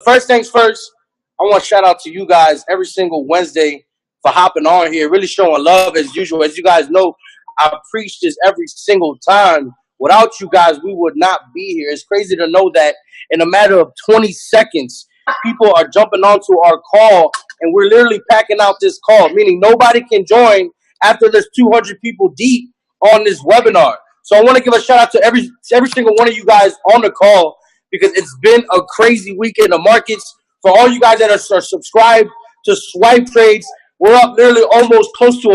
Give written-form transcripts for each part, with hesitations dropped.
First things first, I want to shout out to you guys every single Wednesday for hopping on here, really showing love as usual. As you guys know, I preach this every single time. Without you guys, we would not be here. It's crazy to know that in a matter of 20 seconds, people are jumping onto our call and we're literally packing out this call, meaning nobody can join after there's 200 people deep on this webinar. So I want to give a shout out to every single one of you guys on the call because it's been a crazy week in the markets. For all you guys that are subscribed to Swipe Trades, we're up nearly almost close to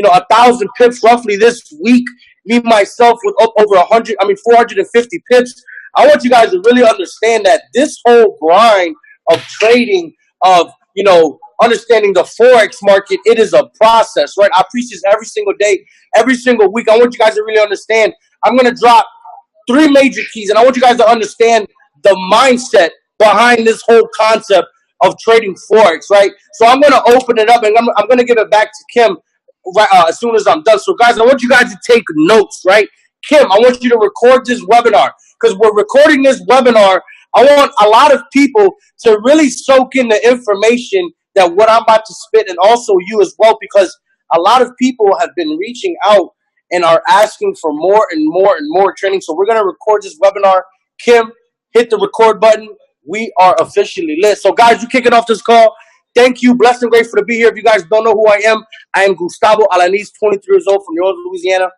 a thousand pips roughly this week. Me myself with up over 450 pips. I want you guys to really understand that this whole grind of trading, of understanding the forex market, it is a process, right? I preach this every single day, every single week. I want you guys to really understand. I'm gonna drop three major keys, and I want you guys to understand the mindset behind this whole concept of trading forex, right? So I'm gonna open it up, and I'm gonna give it back to Kim right, as soon as I'm done. So guys, I want you guys to take notes, right? Kim, I want you to record this webinar because we're recording this webinar. I want a lot of people to really soak in the information that what I'm about to spit, and also you as well, because a lot of people have been reaching out and are asking for more and more and more training. So we're going to record this webinar. Kim, hit the record button. We are officially lit. So guys, you kicking off this call. Thank you. Blessed and grateful to be here. If you guys don't know who I am Gustavo Alanis, 23 years old from New Orleans, Louisiana.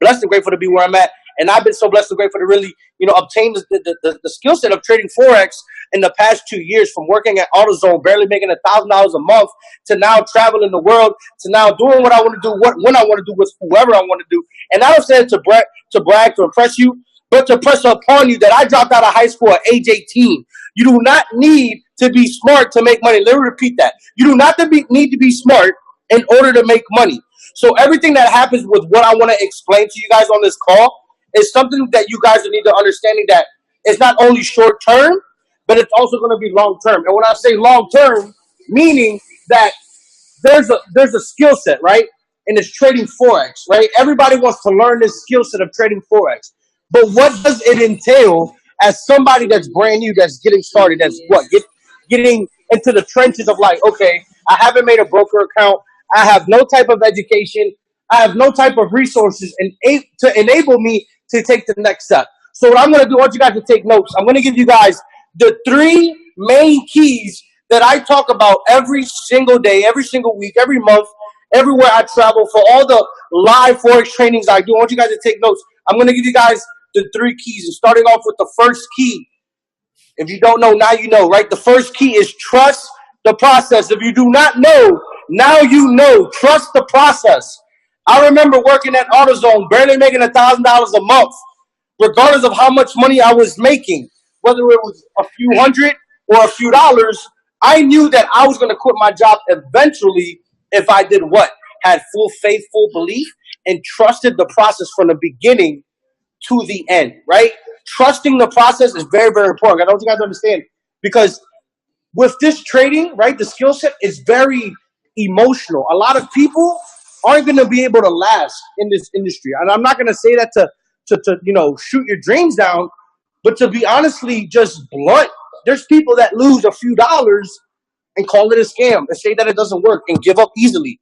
Blessed and grateful to be where I'm at. And I've been so blessed and grateful to really, obtain the skill set of trading Forex in the past 2 years, from working at AutoZone, barely making $1,000 a month, to now traveling the world, to now doing what I want to do, when I want to do, with whoever I want to do. And I don't say it to brag, to impress you, but to press upon you that I dropped out of high school at age 18. You do not need to be smart to make money. Let me repeat that. You do not need to be smart in order to make money. So everything that happens with what I want to explain to you guys on this call is something that you guys need to understanding that it's not only short term, but it's also going to be long term. And when I say long term, meaning that there's a skill set, right? And it's trading Forex, right? Everybody wants to learn this skill set of trading Forex. But what does it entail as somebody that's brand new, that's getting started, that's getting into the trenches of like, okay, I haven't made a broker account. I have no type of education. I have no type of resources to enable me to take the next step. So what I'm going to do, I want you guys to take notes. I'm going to give you guys the three main keys that I talk about every single day, every single week, every month, everywhere I travel, for all the live Forex trainings I do. I want you guys to take notes. I'm going to give you guys the three keys. And starting off with the first key. If you don't know, now you know, right? The first key is trust the process. If you do not know, now you know. Trust the process. I remember working at AutoZone, barely making $1,000 a month, regardless of how much money I was making, whether it was a few hundred or a few dollars. I knew that I was going to quit my job eventually if I did what? Had full faith, full belief, and trusted the process from the beginning to the end, right? Trusting the process is very, very important. I want you guys to understand, because with this trading, right, the skill set is very emotional. A lot of people aren't going to be able to last in this industry. And I'm not going to say that to shoot your dreams down, but to be honestly just blunt. There's people that lose a few dollars and call it a scam and say that it doesn't work and give up easily.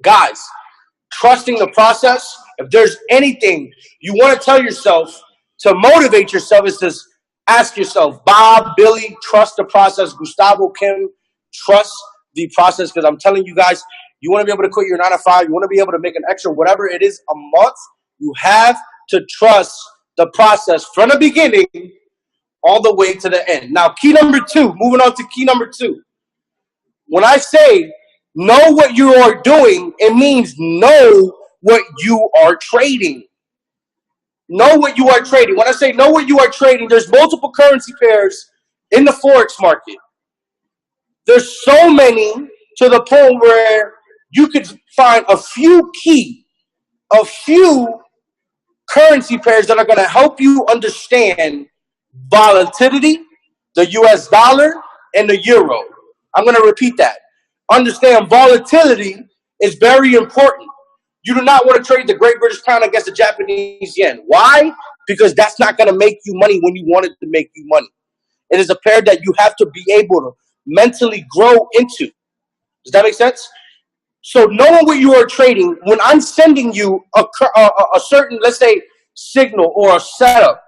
Guys, trusting the process, if there's anything you want to tell yourself to motivate yourself, is to ask yourself, Bob, Billy, trust the process. Gustavo, Kim, trust the process, because I'm telling you guys, you want to be able to quit your 9 to 5, you want to be able to make an extra whatever it is a month, you have to trust the process from the beginning all the way to the end. Now, key number two, moving on to key number two. When I say know what you are doing, it means know what you are trading. Know what you are trading. When I say know what you are trading, there's multiple currency pairs in the Forex market. There's so many to the point where you could find a few currency pairs that are going to help you understand volatility, the US dollar, and the euro. I'm going to repeat that. Understand volatility is very important. You do not want to trade the Great British Pound against the Japanese yen. Why? Because that's not going to make you money when you want it to make you money. It is a pair that you have to be able to mentally grow into. Does that make sense? So knowing what you are trading, when I'm sending you a certain, let's say, signal or a setup,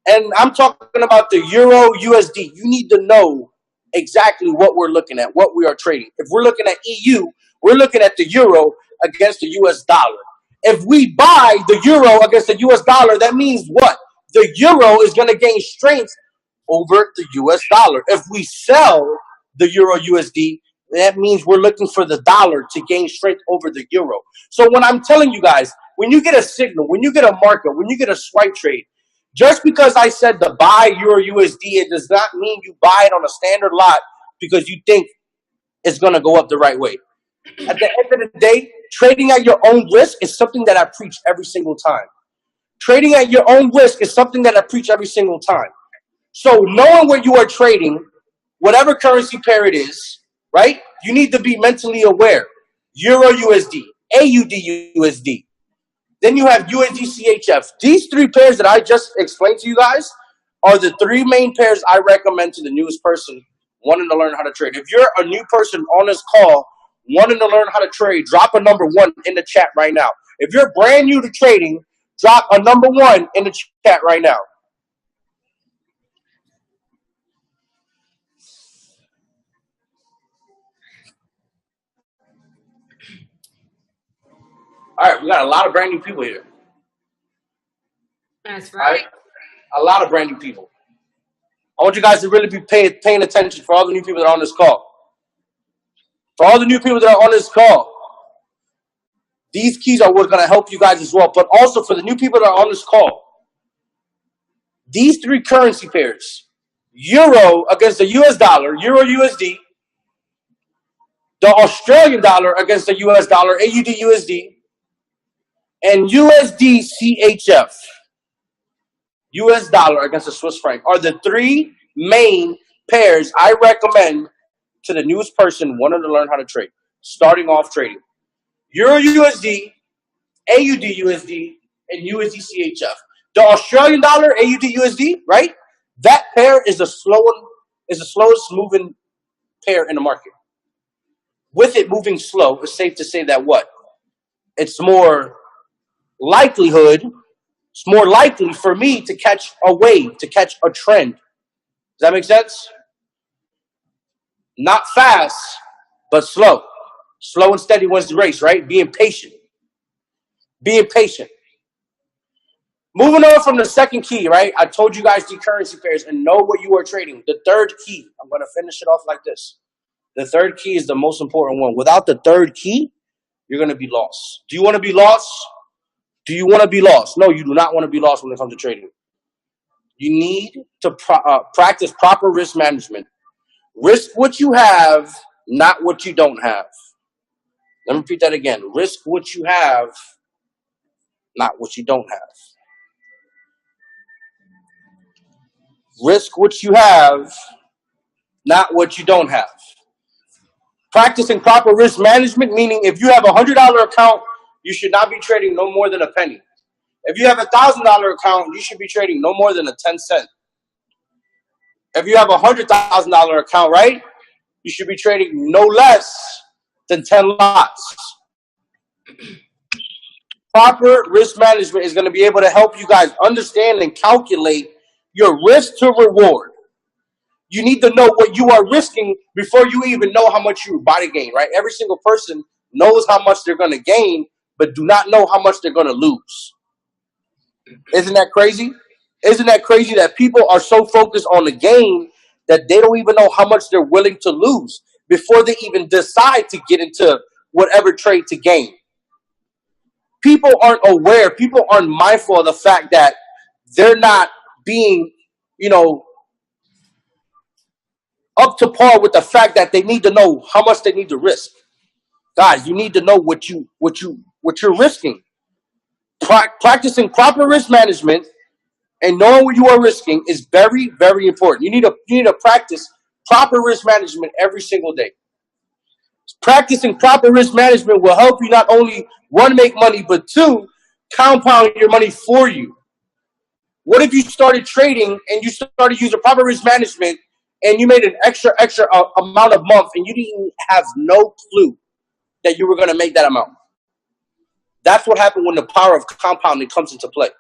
and I'm talking about the Euro USD, you need to know exactly what we're looking at, what we are trading. If we're looking at EU, we're looking at the Euro against the US dollar. If we buy the Euro against the US dollar, that means what? The Euro is going to gain strength over the US dollar. If we sell the Euro USD, that means we're looking for the dollar to gain strength over the euro. So when I'm telling you guys, when you get a signal, when you get a market, when you get a swipe trade, just because I said to buy Euro USD, it does not mean you buy it on a standard lot because you think it's going to go up the right way. At the end of the day, trading at your own risk is something that I preach every single time. Trading at your own risk is something that I preach every single time. So knowing what you are trading, whatever currency pair it is, right? You need to be mentally aware. Euro USD, AUD USD. Then you have USD CHF. These three pairs that I just explained to you guys are the three main pairs I recommend to the newest person wanting to learn how to trade. If you're a new person on this call wanting to learn how to trade, drop a number 1 in the chat right now. If you're brand new to trading, drop a number 1 in the chat right now. All right, we got a lot of brand new people here. That's right. A lot of brand new people. I want you guys to really be paying attention for all the new people that are on this call. For all the new people that are on this call, these keys are what's going to help you guys as well. But also for the new people that are on this call, these three currency pairs, Euro against the US dollar, Euro USD, the Australian dollar against the US dollar, AUD USD, and USD CHF, US dollar against the Swiss franc, are the three main pairs I recommend to the newest person wanting to learn how to trade, starting off trading. Euro USD, AUD USD, and USD CHF. The Australian dollar, AUD USD, right? That pair is the slowest moving pair in the market. With it moving slow, it's safe to say that what? It's more likely for me to catch a wave, to catch a trend. Does that make sense? Not fast, but slow. Slow and steady wins the race, right? Being patient. Being patient. Moving on from the second key, right? I told you guys the currency pairs and know what you are trading. The third key, I'm going to finish it off like this. The third key is the most important one. Without the third key, you're going to be lost. Do you want to be lost? Do you want to be lost? No, you do not want to be lost when it comes to trading. You need to practice proper risk management. Risk what you have, not what you don't have. Let me repeat that again. Risk what you have, not what you don't have. Risk what you have, not what you don't have. Practicing proper risk management, meaning if you have a $100 account, you should not be trading no more than a penny. If you have a $1,000 account, you should be trading no more than a 10 cent. If you have a $100,000 account, right, you should be trading no less than 10 lots. Proper risk management is going to be able to help you guys understand and calculate your risk to reward. You need to know what you are risking before you even know how much you're about to gain, right? Every single person knows how much they're going to gain, but do not know how much they're going to lose. Isn't that crazy? Isn't that crazy that people are so focused on the gain that they don't even know how much they're willing to lose before they even decide to get into whatever trade to gain? People aren't aware. People aren't mindful of the fact that they're not being, up to par with the fact that they need to know how much they need to risk. Guys, you need to know what you're risking. Practicing proper risk management and knowing what you are risking is very, very important. You need to practice proper risk management every single day. Practicing proper risk management will help you not only, one, make money, but two, compound your money for you. What if you started trading and you started using proper risk management and you made an extra amount of month, and you didn't have no clue that you were going to make that amount. That's what happened when the power of compounding comes into play.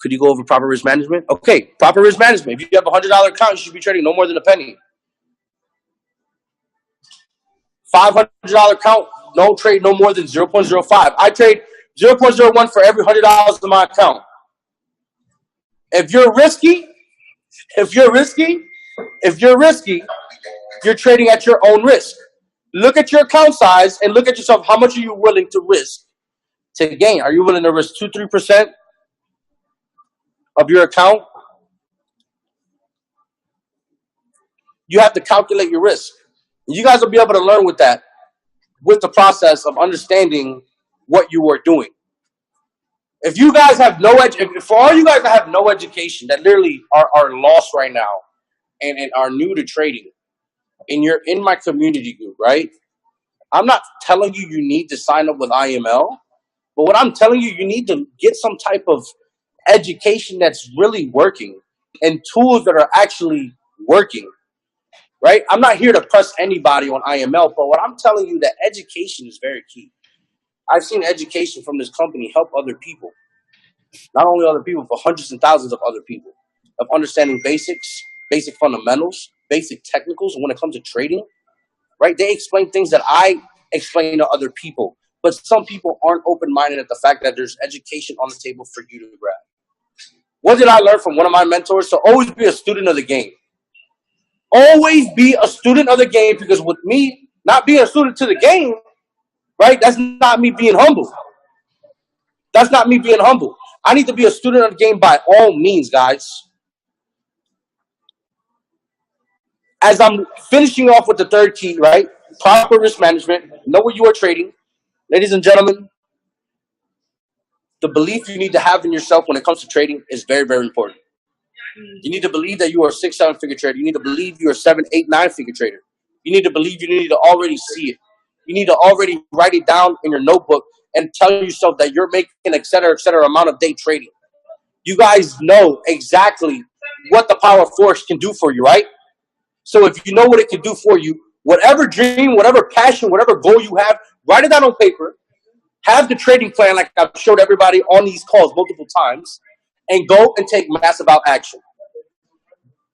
Could you go over proper risk management? Okay, proper risk management. If you have a $100 account, you should be trading no more than a penny. $500 account, don't trade no more than 0.05. I trade 0.01 for every $100 in my account. If you're risky, you're trading at your own risk. Look at your account size and look at yourself. How much are you willing to risk to gain? Are you willing to risk 2-3% of your account? You have to calculate your risk. You guys will be able to learn with that, with the process of understanding what you are doing. If you guys have for all you guys that have no education, that literally are lost right now and are new to trading, and you're in my community group, right? I'm not telling you need to sign up with IML, but what I'm telling you, you need to get some type of education that's really working and tools that are actually working, right? I'm not here to press anybody on IML, but what I'm telling you, that education is very key. I've seen education from this company help other people, not only other people, but hundreds and thousands of other people, of understanding basics, basic fundamentals, basic technicals. And when it comes to trading, right, they explain things that I explain to other people. But some people aren't open-minded at the fact that there's education on the table for you to grab. What did I learn from one of my mentors? So always be a student of the game. Always be a student of the game, because with me not being a student to the game, right, that's not me being humble. That's not me being humble. I need to be a student of the game by all means, guys. As I'm finishing off with the third key, right, proper risk management, know what you are trading. Ladies and gentlemen, the belief you need to have in yourself when it comes to trading is very, very important. You need to believe that you are a 6-7 figure trader. You need to believe you're a 7, 8, 9 figure trader. You need to believe, you need to already see it. You need to already write it down in your notebook and tell yourself that you're making et cetera amount of day trading. You guys know exactly what the power force can do for you, right? So if you know what it can do for you, whatever dream, whatever passion, whatever goal you have, write it down on paper. Have the trading plan like I've showed everybody on these calls multiple times, and go and take massive out action.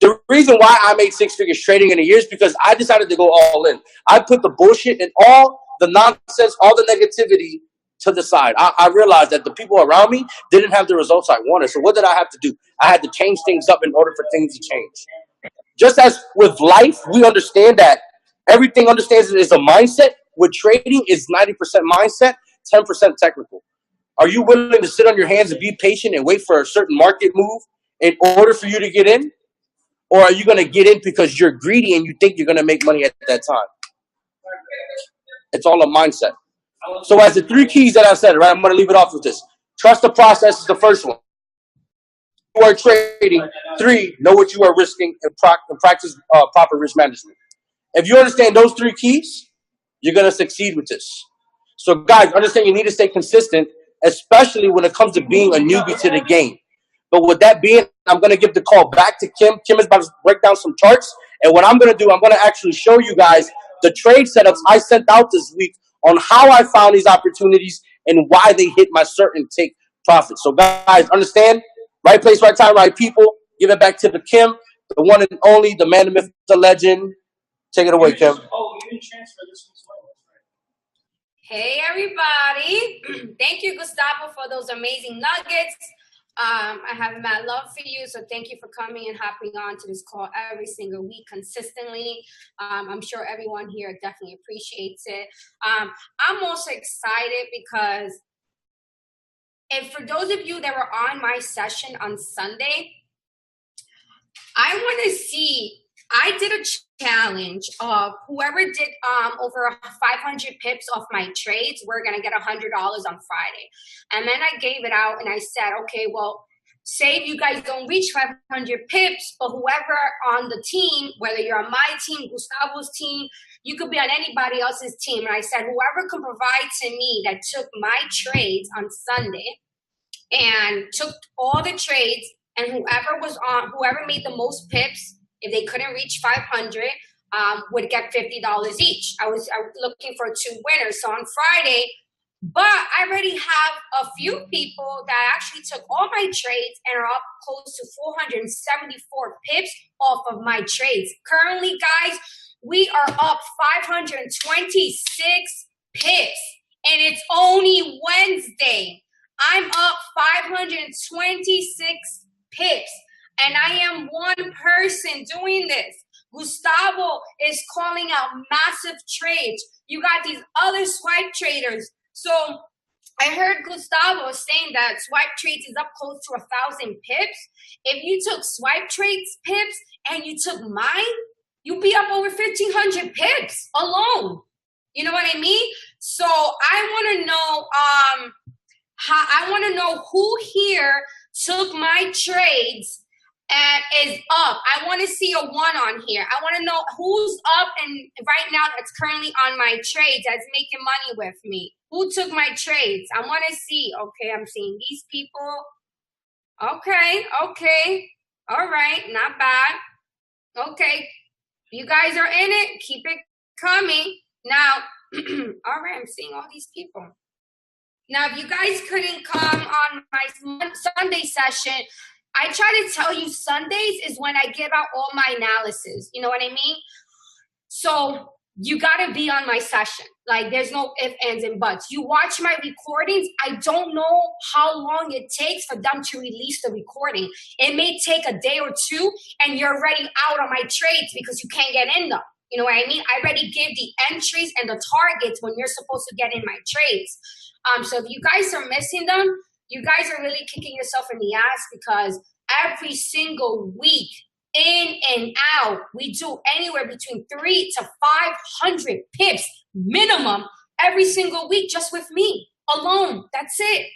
The reason why I made 6 figures trading in a year is because I decided to go all in. I put the bullshit and all the nonsense, all the negativity to the side. I realized that the people around me didn't have the results I wanted. So what did I have to do? I had to change things up in order for things to change. Just as with life, we understand that everything understands is a mindset. With trading, is 90% mindset, 10% technical. Are you willing to sit on your hands and be patient and wait for a certain market move in order for you to get in? Or are you going to get in because you're greedy and you think you're going to make money at that time? It's all a mindset. So as the 3 keys that I said, right, I'm going to leave it off with this. Trust the process is the first one. You are trading. 3, know what you are risking, and practice proper risk management. If you understand those 3 keys, you're going to succeed with this. So guys, understand you need to stay consistent, especially when it comes to being a newbie to the game. But with that being, I'm going to give the call back to Kim. Kim is about to break down some charts. And what I'm going to do, I'm going to actually show you guys the trade setups I sent out this week on how I found these opportunities and why they hit my certain take profit. So guys, understand, right place, right time, right people. Give it back to the Kim, the one and only, the man, the myth, the legend. Take it away, Kim. Oh, you didn't transfer this one as well. Hey, everybody. Thank you, Gustavo, for those amazing nuggets. I have mad love for you, so thank you for coming and hopping on to this call every single week consistently. I'm sure everyone here definitely appreciates it. I'm also excited because, and for those of you that were on my session on Sunday, I want to see, I did a challenge of whoever did over 500 pips off my trades, we're going to get $100 on Friday. And then I gave it out and I said, okay, well, say if you guys don't reach 500 pips, but whoever on the team, whether you're on my team, Gustavo's team, you could be on anybody else's team. And I said, whoever could provide to me that took my trades on Sunday and took all the trades and whoever made the most pips, if they couldn't reach 500, would get $50 each. I was looking for 2 winners. So on Friday, but I already have a few people that actually took all my trades and are up close to 474 pips off of my trades. Currently, guys, we are up 526 pips, and it's only Wednesday. I'm up 526 pips, and I am one person doing this. Gustavo is calling out massive trades. You got these other swipe traders. So I heard Gustavo saying that swipe trades is up close to 1,000 pips. If you took swipe trades pips and you took mine, you'd be up over 1,500 pips alone. You know what I mean? So I want to know who here took my trades and is up. I want to see a 1 on here. I want to know who's up and right now that's currently on my trades that's making money with me. Who took my trades? I want to see. Okay, I'm seeing these people. Okay. All right, not bad. Okay, you guys are in it. Keep it coming. Now, all right, I'm seeing all these people. Now, if you guys couldn't come on my Sunday session, I try to tell you Sundays is when I give out all my analysis. You know what I mean? So you got to be on my session. Like, there's no ifs, ands, and buts. You watch my recordings. I don't know how long it takes for them to release the recording. It may take a day or 2, and you're already out on my trades because you can't get in them. You know what I mean? I already give the entries and the targets when you're supposed to get in my trades. So if you guys are missing them, you guys are really kicking yourself in the ass because every single week, in and out, we do anywhere between 300 to 500 pips minimum every single week just with me alone. That's it.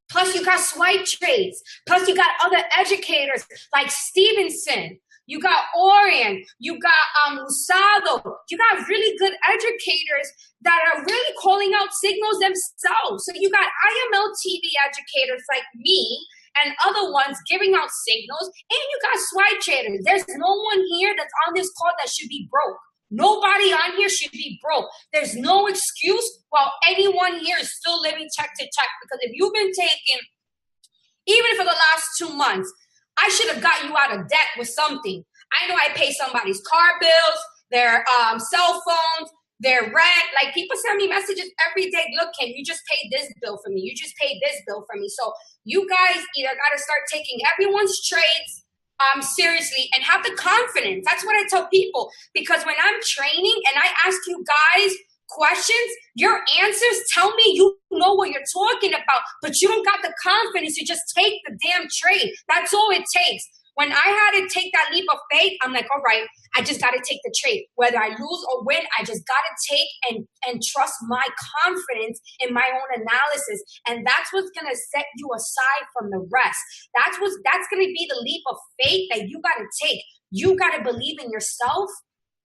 Plus, you got swipe trades. Plus, you got other educators like Stevenson. You got Orion. You got Usado. You got really good educators that are really calling out signals themselves. So you got IML TV educators like me and other ones giving out signals, and you got swipe traders. There's no one here that's on this call that should be broke. Nobody on here should be broke. There's no excuse while anyone here is still living check to check, because if you've been taking, even for the last 2 months, I should have got you out of debt with something. I know I pay somebody's car bills, their cell phones, their rent. Like, people send me messages every day. Look, Kim, you just paid this bill for me. You just paid this bill for me. So you guys either got to start taking everyone's trades seriously and have the confidence. That's what I tell people. Because when I'm training and I ask you guys questions, your answers tell me you know what you're talking about, but you don't got the confidence to just take the damn trade. That's all it takes. When I had to take that leap of faith, I'm like, all right, I just got to take the trade. Whether I lose or win, I just got to take and trust my confidence in my own analysis. And that's what's going to set you aside from the rest. That's going to be the leap of faith that you got to take. You got to believe in yourself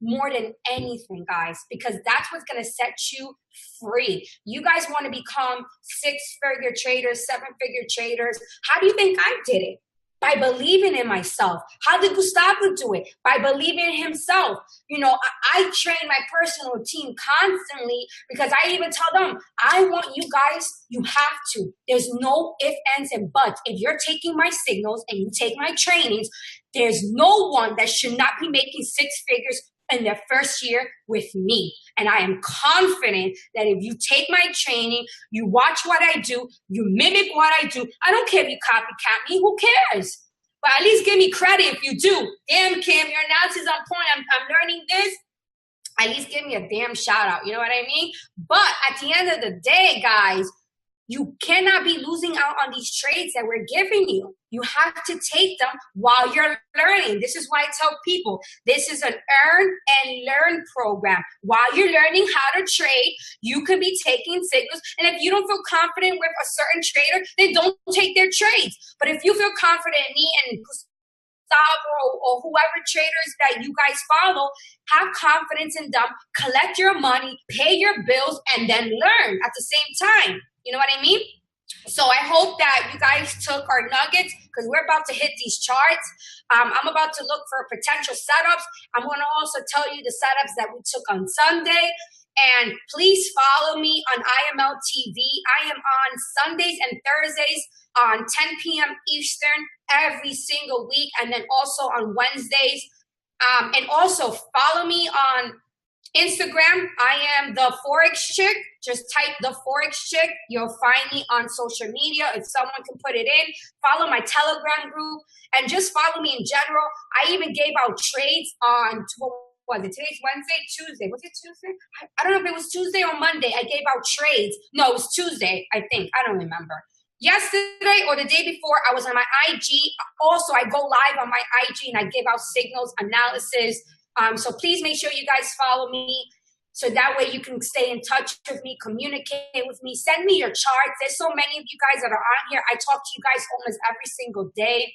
more than anything, guys, because that's what's going to set you free. You guys want to become 6-figure traders, 7-figure traders. How do you think I did it? By believing in myself. How did Gustavo do it? By believing in himself. You know, I train my personal team constantly because I even tell them, I want you guys, you have to. There's no ifs, ands, and buts. If you're taking my signals and you take my trainings, there's no one that should not be making 6 figures in their first year with me. And I am confident that if you take my training, you watch what I do, you mimic what I do. I don't care if you copycat me. Who cares? But at least give me credit if you do. Damn, Kim, your analysis is on point. I'm learning this. At least give me a damn shout out. You know what I mean? But at the end of the day, guys, you cannot be losing out on these trades that we're giving you. You have to take them while you're learning. This is why I tell people, this is an earn and learn program. While you're learning how to trade, you could be taking signals. And if you don't feel confident with a certain trader, then don't take their trades. But if you feel confident in me and Gustavo or whoever traders that you guys follow, have confidence in them, collect your money, pay your bills, and then learn at the same time. You know what I mean? So I hope that you guys took our nuggets because we're about to hit these charts. I'm about to look for potential setups. I'm going to also tell you the setups that we took on Sunday. And please follow me on IML TV. I am on Sundays and Thursdays on 10 p.m. Eastern every single week. And then also on Wednesdays. And also follow me on Instagram. I am the Forex Chick. Just type the Forex Chick. You'll find me on social media if someone can put it in. Follow my Telegram group and just follow me in general. I even gave out trades on, what was it? Today's Wednesday, Tuesday. Was it Tuesday? I don't know if it was Tuesday or Monday. I gave out trades. No, it was Tuesday, I think. I don't remember. Yesterday or the day before, I was on my IG. Also, I go live on my IG and I give out signals, analysis. So please make sure you guys follow me so that way you can stay in touch with me, communicate with me, send me your charts. There's so many of you guys that are on here. I talk to you guys almost every single day.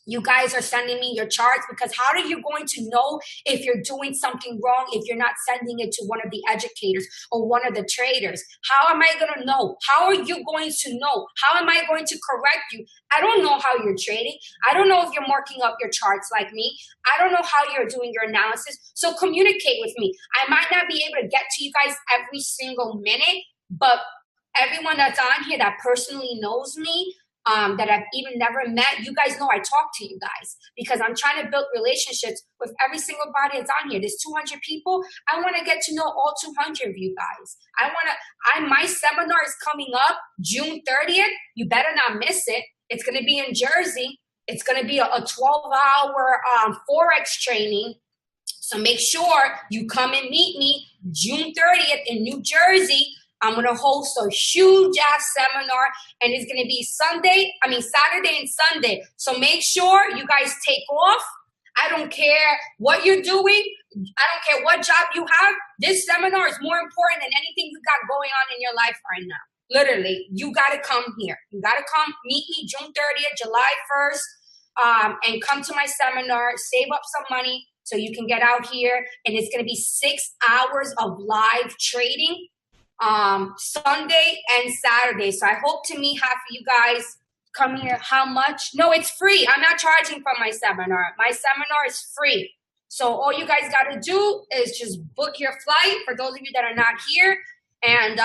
You guys are sending me your charts because how are you going to know if you're doing something wrong if you're not sending it to one of the educators or one of the traders? How am I going to know? How are you going to know? How am I going to correct you? I don't know how you're trading. I don't know if you're marking up your charts like me. I don't know how you're doing your analysis. So communicate with me. I might not be able to get to you guys every single minute, but everyone that's on here that personally knows me, that I've even never met, you guys know I talk to you guys because I'm trying to build relationships with every single body that's on here. There's 200 people. I want to get to know all 200 of you guys. My seminar is coming up June 30th. You better not miss it. It's going to be in Jersey. It's going to be a 12-hour Forex training. So make sure you come and meet me June 30th in New Jersey. I'm going to host a huge-ass seminar, and it's going to be Saturday and Sunday. So make sure you guys take off. I don't care what you're doing. I don't care what job you have. This seminar is more important than anything you got going on in your life right now. Literally, you got to come here. You got to come meet me June 30th, July 1st, and come to my seminar. Save up some money so you can get out here, and it's going to be 6 hours of live trading. Sunday and Saturday. So I hope to meet half of you guys. Come here. How much? No, it's free. I'm not charging for my seminar. My seminar is free. So all you guys got to do is just book your flight for those of you that are not here and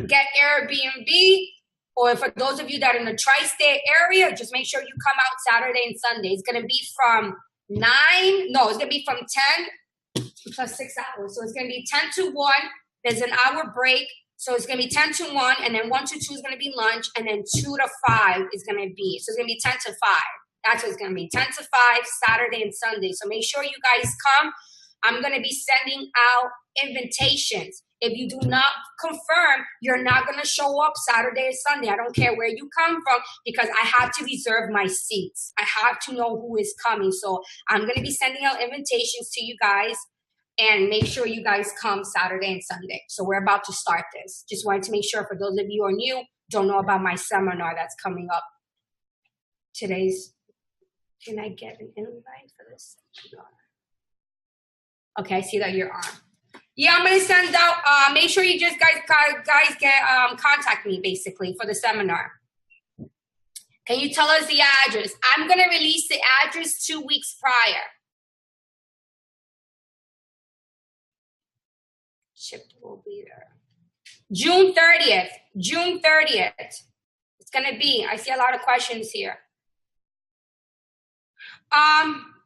get Airbnb. Or for those of you that are in the tri-state area, just make sure you come out Saturday and Sunday. It's going to be from 10 plus 6 hours. So it's going to be 10 to 1. There's an hour break, so it's going to be 10 to 1, and then 1 to 2 is going to be lunch, and then 2 to 5 is going to be. So it's going to be 10 to 5. That's what it's going to be, 10 to 5, Saturday and Sunday. So make sure you guys come. I'm going to be sending out invitations. If you do not confirm, you're not going to show up Saturday or Sunday. I don't care where you come from because I have to reserve my seats. I have to know who is coming. So I'm going to be sending out invitations to you guys. And make sure you guys come Saturday and Sunday. So we're about to start this. Just wanted to make sure for those of you who are new, don't know about my seminar that's coming up. Can I get an invite for this? Okay, I see that you're on. Yeah, I'm gonna send out, make sure you just guys get, contact me basically for the seminar. Can you tell us the address? I'm gonna release the address 2 weeks prior. Shipped will be there. June 30th. June 30th. It's going to be, I see a lot of questions here.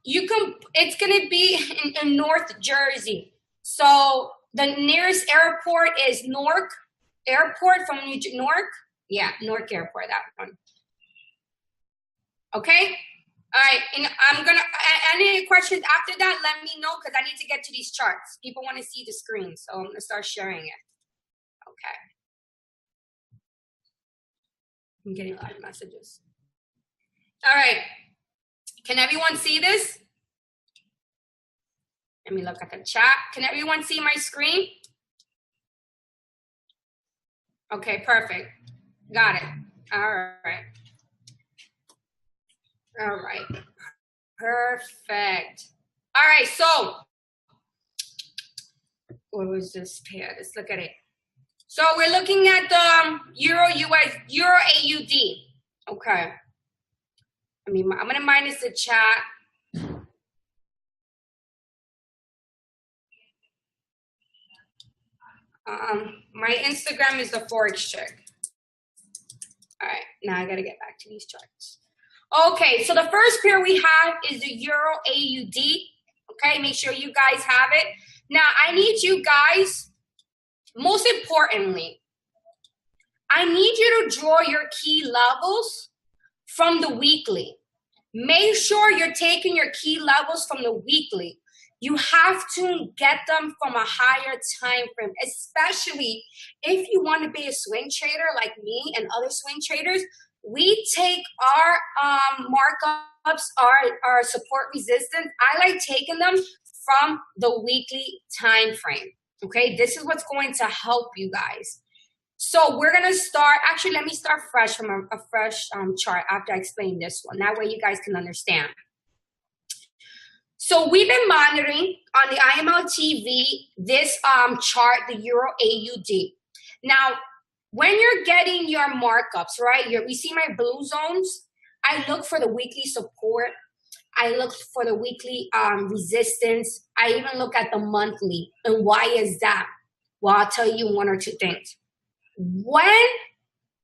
It's going to be in North Jersey. So the nearest airport is Newark Airport from Newark. Yeah, Newark Airport, that one. Okay? All right, and I'm going to, any questions after that, let me know because I need to get to these charts. People want to see the screen, so I'm going to start sharing it. Okay. I'm getting a lot of messages. All right. Can everyone see this? Let me look at the chat. Can everyone see my screen? Okay, perfect. Got it. All right. All right. Perfect. All right. So, what was this pair? Let's look at it. So we're looking at the Euro US, Euro AUD. Okay. I mean, I'm going to minus the chat. My Instagram is the Forex Chick. All right, now I got to get back to these charts. Okay, so the first pair we have is the Euro AUD. Okay, make sure you guys have it. Now, I need you guys, most importantly, I need you to draw your key levels from the weekly. Make sure you're taking your key levels from the weekly. You have to get them from a higher time frame, especially if you want to be a swing trader like me and other swing traders. We take our markups, our support resistance. I like taking them from the weekly time frame. Okay, this is what's going to help you guys. So we're going to start, actually, let me start fresh from a fresh chart after I explain this one. That way you guys can understand. So we've been monitoring on the IML TV this chart, the Euro AUD. Now, when you're getting your markups, right, we see my blue zones. I look for the weekly support. I look for the weekly resistance. I even look at the monthly. And why is that? Well, I'll tell you one or two things. When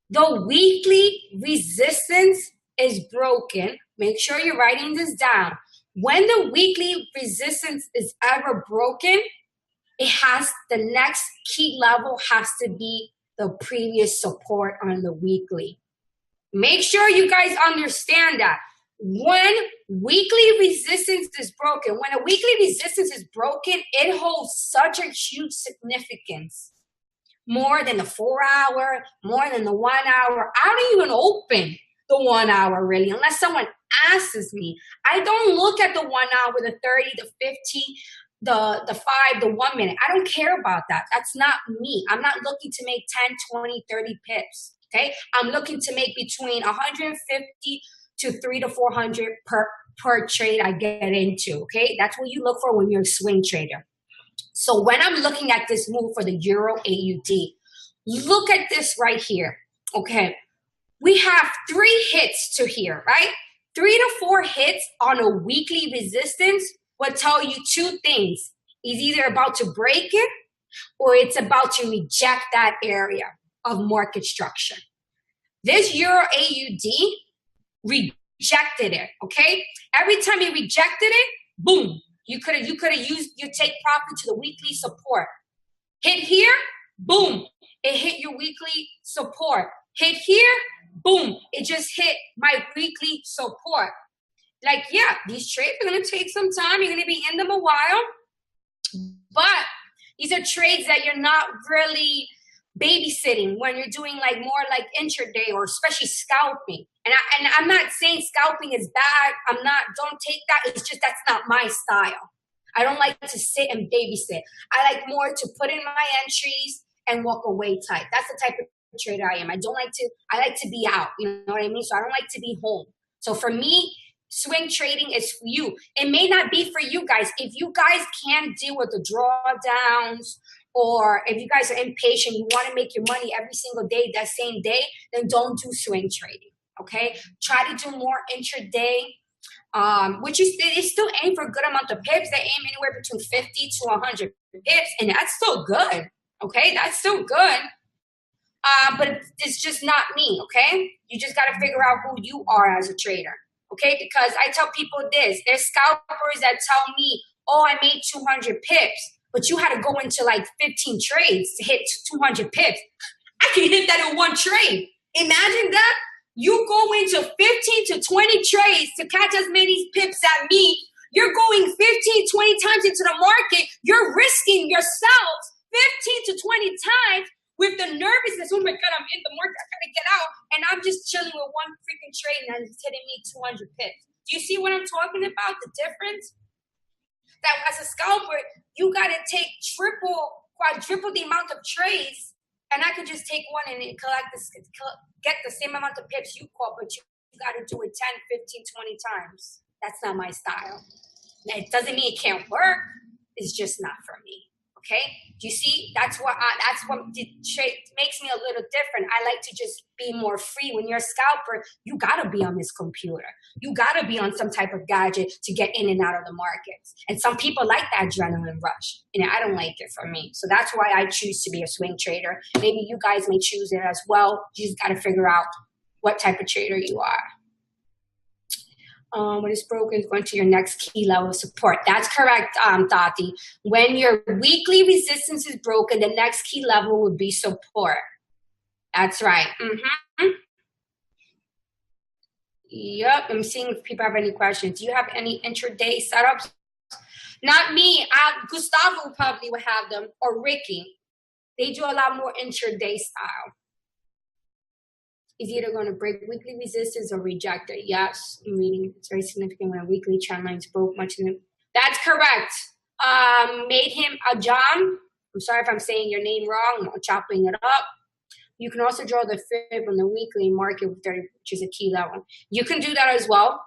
the weekly resistance is broken, make sure you're writing this down. When the weekly resistance is ever broken, the next key level has to be the previous support on the weekly. Make sure you guys understand that. When weekly resistance is broken, when a weekly resistance is broken, it holds such a huge significance. More than the 4 hour, more than the 1 hour. I don't even open the 1 hour really, unless someone asks me. I don't look at the 1 hour, the 30, the 50, the 5, the 1 minute. I don't care about that. That's not me. I'm not looking to make 10, 20, 30 pips. Okay. I'm looking to make between 150 to 300 to 400 per trade I get into. Okay. That's what you look for when you're a swing trader. So when I'm looking at this move for the Euro AUD, look at this right here, okay? We have 3 hits to here, right? 3 to 4 hits on a weekly resistance will tell you 2 things. It's either about to break it or it's about to reject that area of market structure. This Euro AUD rejected it, okay? Every time it rejected it, boom. You could have used your take profit to the weekly support. Hit here, boom. It hit your weekly support. Hit here, boom. It just hit my weekly support. Like, yeah, these trades are going to take some time. You're going to be in them a while. But these are trades that you're not really babysitting when you're doing like more like intraday or especially scalping. And I'm not saying scalping is bad. Don't take that. It's just that's not my style. I don't like to sit and babysit. I like more to put in my entries and walk away type. That's the type of trader I am. I like to be out. You know what I mean? So I don't like to be home. So for me, swing trading is for you. It may not be for you guys. If you guys can't deal with the drawdowns, or if you guys are impatient, you want to make your money every single day, that same day, then don't do swing trading, okay? Try to do more intraday, which is still aim for a good amount of pips. They aim anywhere between 50 to 100 pips, and that's still good, okay? That's still good, but it's just not me, okay? You just got to figure out who you are as a trader, okay? Because I tell people this. There's scalpers that tell me, oh, I made 200 pips. But you had to go into like 15 trades to hit 200 pips. I can hit that in 1 trade. Imagine that. You go into 15 to 20 trades to catch as many pips at me. You're going 15, 20 times into the market. You're risking yourself 15 to 20 times with the nervousness. Oh my God, I'm in the market. I gotta get out. And I'm just chilling with 1 freaking trade and it's hitting me 200 pips. Do you see what I'm talking about? The difference? That as a scalper, you got to take quadruple the amount of trades, and I could just take one and get the same amount of pips you caught, but you got to do it 10, 15, 20 times. That's not my style. It doesn't mean it can't work. It's just not for me, Okay, do you see? That's what makes me a little different. I like to just be more free. When you're a scalper, you gotta be on this computer. You gotta be on some type of gadget to get in and out of the markets. And some people like that adrenaline rush, and I don't like it for me. So that's why I choose to be a swing trader. Maybe you guys may choose it as well. You just gotta figure out what type of trader you are. What is broken is going to your next key level of support. That's correct, Tati. When your weekly resistance is broken, the next key level would be support. That's right. Yep, I'm seeing if people have any questions. Do you have any intraday setups? Not me. Gustavo probably would have them, or Ricky. They do a lot more intraday style. Is either going to break weekly resistance or reject it. Yes, I'm reading. It's very significant when a weekly trend line broke much in the... That's correct. Made him a John. I'm sorry if I'm saying your name wrong. I'm chopping it up. You can also draw the fib on the weekly market with 30, which is a key level. You can do that as well.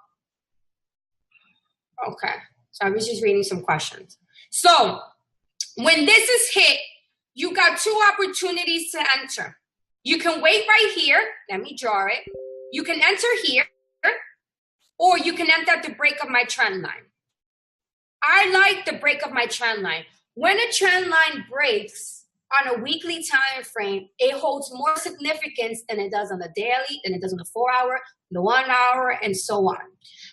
Okay. So I was just reading some questions. So when this is hit, you got two opportunities to enter. You can wait right here. Let me draw it. You can enter here, or you can enter at the break of my trend line. I like the break of my trend line. When a trend line breaks on a weekly time frame, it holds more significance than it does on the daily, than it does on the 4 hour, the 1 hour, and so on.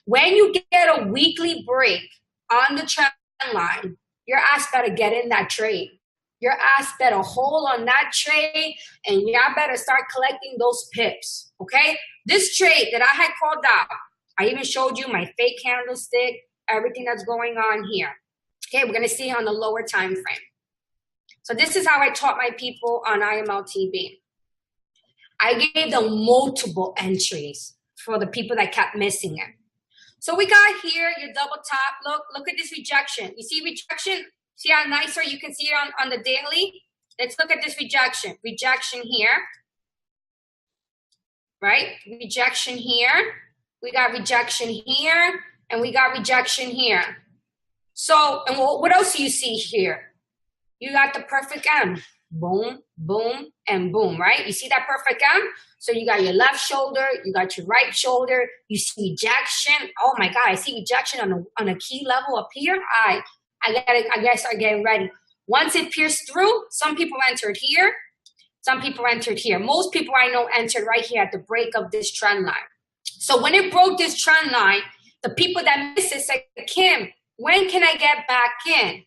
When you get a weekly break on the trend line, your ass better get in that trade. Your ass better hold on that trade, and y'all better start collecting those pips, okay? This trade that I had called out, I even showed you my fake candlestick, everything that's going on here. Okay, we're going to see on the lower time frame. So this is how I taught my people on IMLTB. I gave them multiple entries for the people that kept missing it. So we got here, your double top. Look at this rejection. You see rejection? See how nicer you can see it on the daily? Let's look at this rejection. Rejection here. Right? Rejection here. We got rejection here. And we got rejection here. So, and what else do you see here? You got the perfect M. Boom, boom, and boom, right? You see that perfect M? So you got your left shoulder, you got your right shoulder, you see rejection. Oh my God, I see rejection on a key level up here. I guess I'm getting ready. Once it pierced through, some people entered here. Some people entered here. Most people I know entered right here at the break of this trend line. So when it broke this trend line, the people that missed it said, Kim, when can I get back in?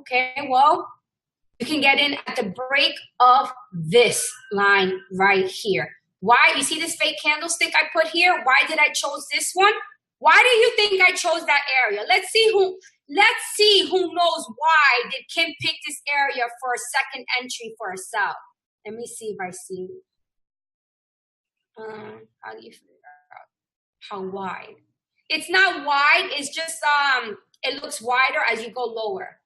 Okay, well, you can get in at the break of this line right here. Why? You see this fake candlestick I put here? Why did I choose this one? Why do you think I chose that area? Let's see who knows why did Kim pick this area for a second entry for a sell. Let me see if I see. How do you figure out how wide? It's not wide. It's just it looks wider as you go lower.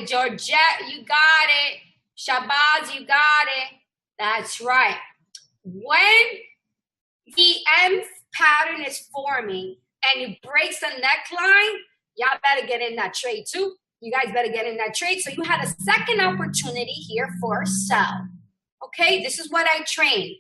Georgette, you got it. Shabazz, you got it. That's right. When the M pattern is forming and it breaks the neckline, y'all better get in that trade too. You guys better get in that trade. So you had a second opportunity here for a sell. Okay, this is what I trained.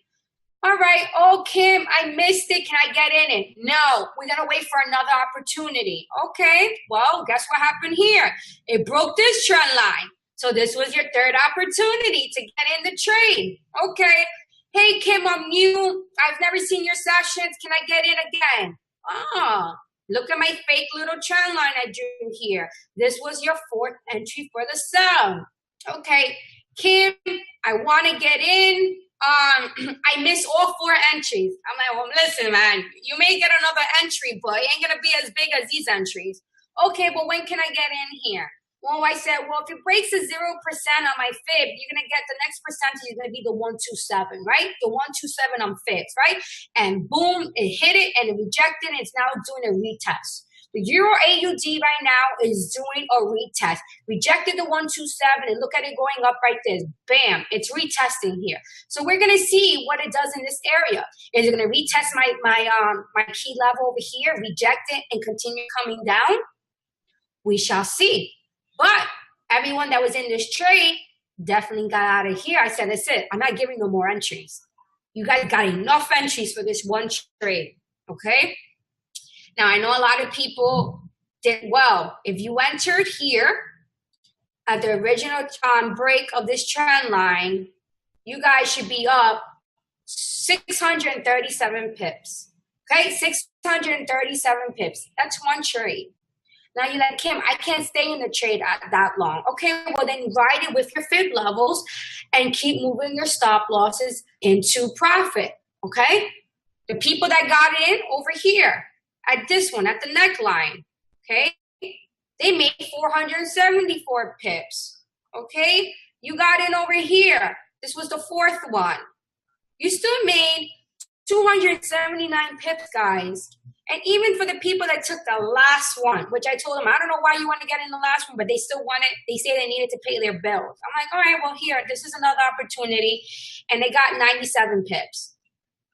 All right, oh, Kim, I missed it. Can I get in it? No, we're going to wait for another opportunity. Okay, well, guess what happened here? It broke this trend line. So this was your third opportunity to get in the trade. Okay, hey, Kim, I'm new. I've never seen your sessions. Can I get in again? Ah, look at my fake little trend line I drew here. This was your fourth entry for the sell. Okay, Kim, I want to get in. I missed all 4 entries. I'm like, well, listen, man, you may get another entry, but it ain't going to be as big as these entries. Okay, but when can I get in here? Well, I said, well, if it breaks a 0% on my fib, you're going to get the next percentage is going to be the 127, right? The 127 on fibs, right? And boom, it hit it and it rejected and it's now doing a retest. The Euro AUD right now is doing a retest. Rejected the 127 and look at it going up right there. Bam, it's retesting here. So we're going to see what it does in this area. Is it going to retest my key level over here, reject it, and continue coming down? we shall see. But everyone that was in this trade definitely got out of here. I said, that's it. I'm not giving no more entries. You guys got enough entries for this one trade, okay? Now, I know a lot of people did well. If you entered here at the original break of this trend line, you guys should be up 637 pips, okay? 637 pips. That's one trade. Now you're like, Kim, I can't stay in the trade that long. Okay, well then ride it with your fib levels and keep moving your stop losses into profit, okay? The people that got in over here at this one, at the neckline, okay? They made 474 pips, okay? You got in over here. This was the fourth one. You still made 279 pips, guys. And even for the people that took the last one, which I told them, I don't know why you want to get in the last one, but they still want it. They say they needed to pay their bills. I'm like, all right, well, here, this is another opportunity. And they got 97 pips.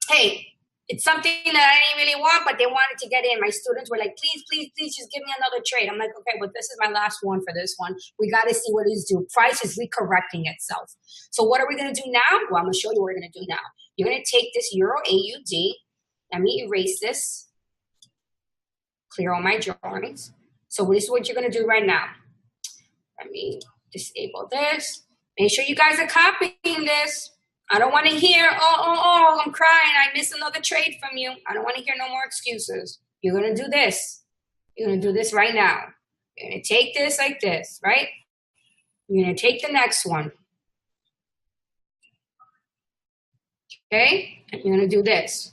Hey, it's something that I didn't really want, but they wanted to get in. My students were like, please, please, please just give me another trade. I'm like, okay, well, this is my last one for this one. We got to see what it's due. Price is recorrecting itself. So what are we going to do now? Well, I'm going to show you what we're going to do now. You're going to take this Euro AUD. Let me erase this. Clear all my drawings. So this is what you're going to do right now. Let me disable this. Make sure you guys are copying this. I don't want to hear, oh, I'm crying. I missed another trade from you. I don't want to hear no more excuses. You're going to do this. You're going to do this right now. You're going to take this like this, right? You're going to take the next one. Okay? And you're going to do this.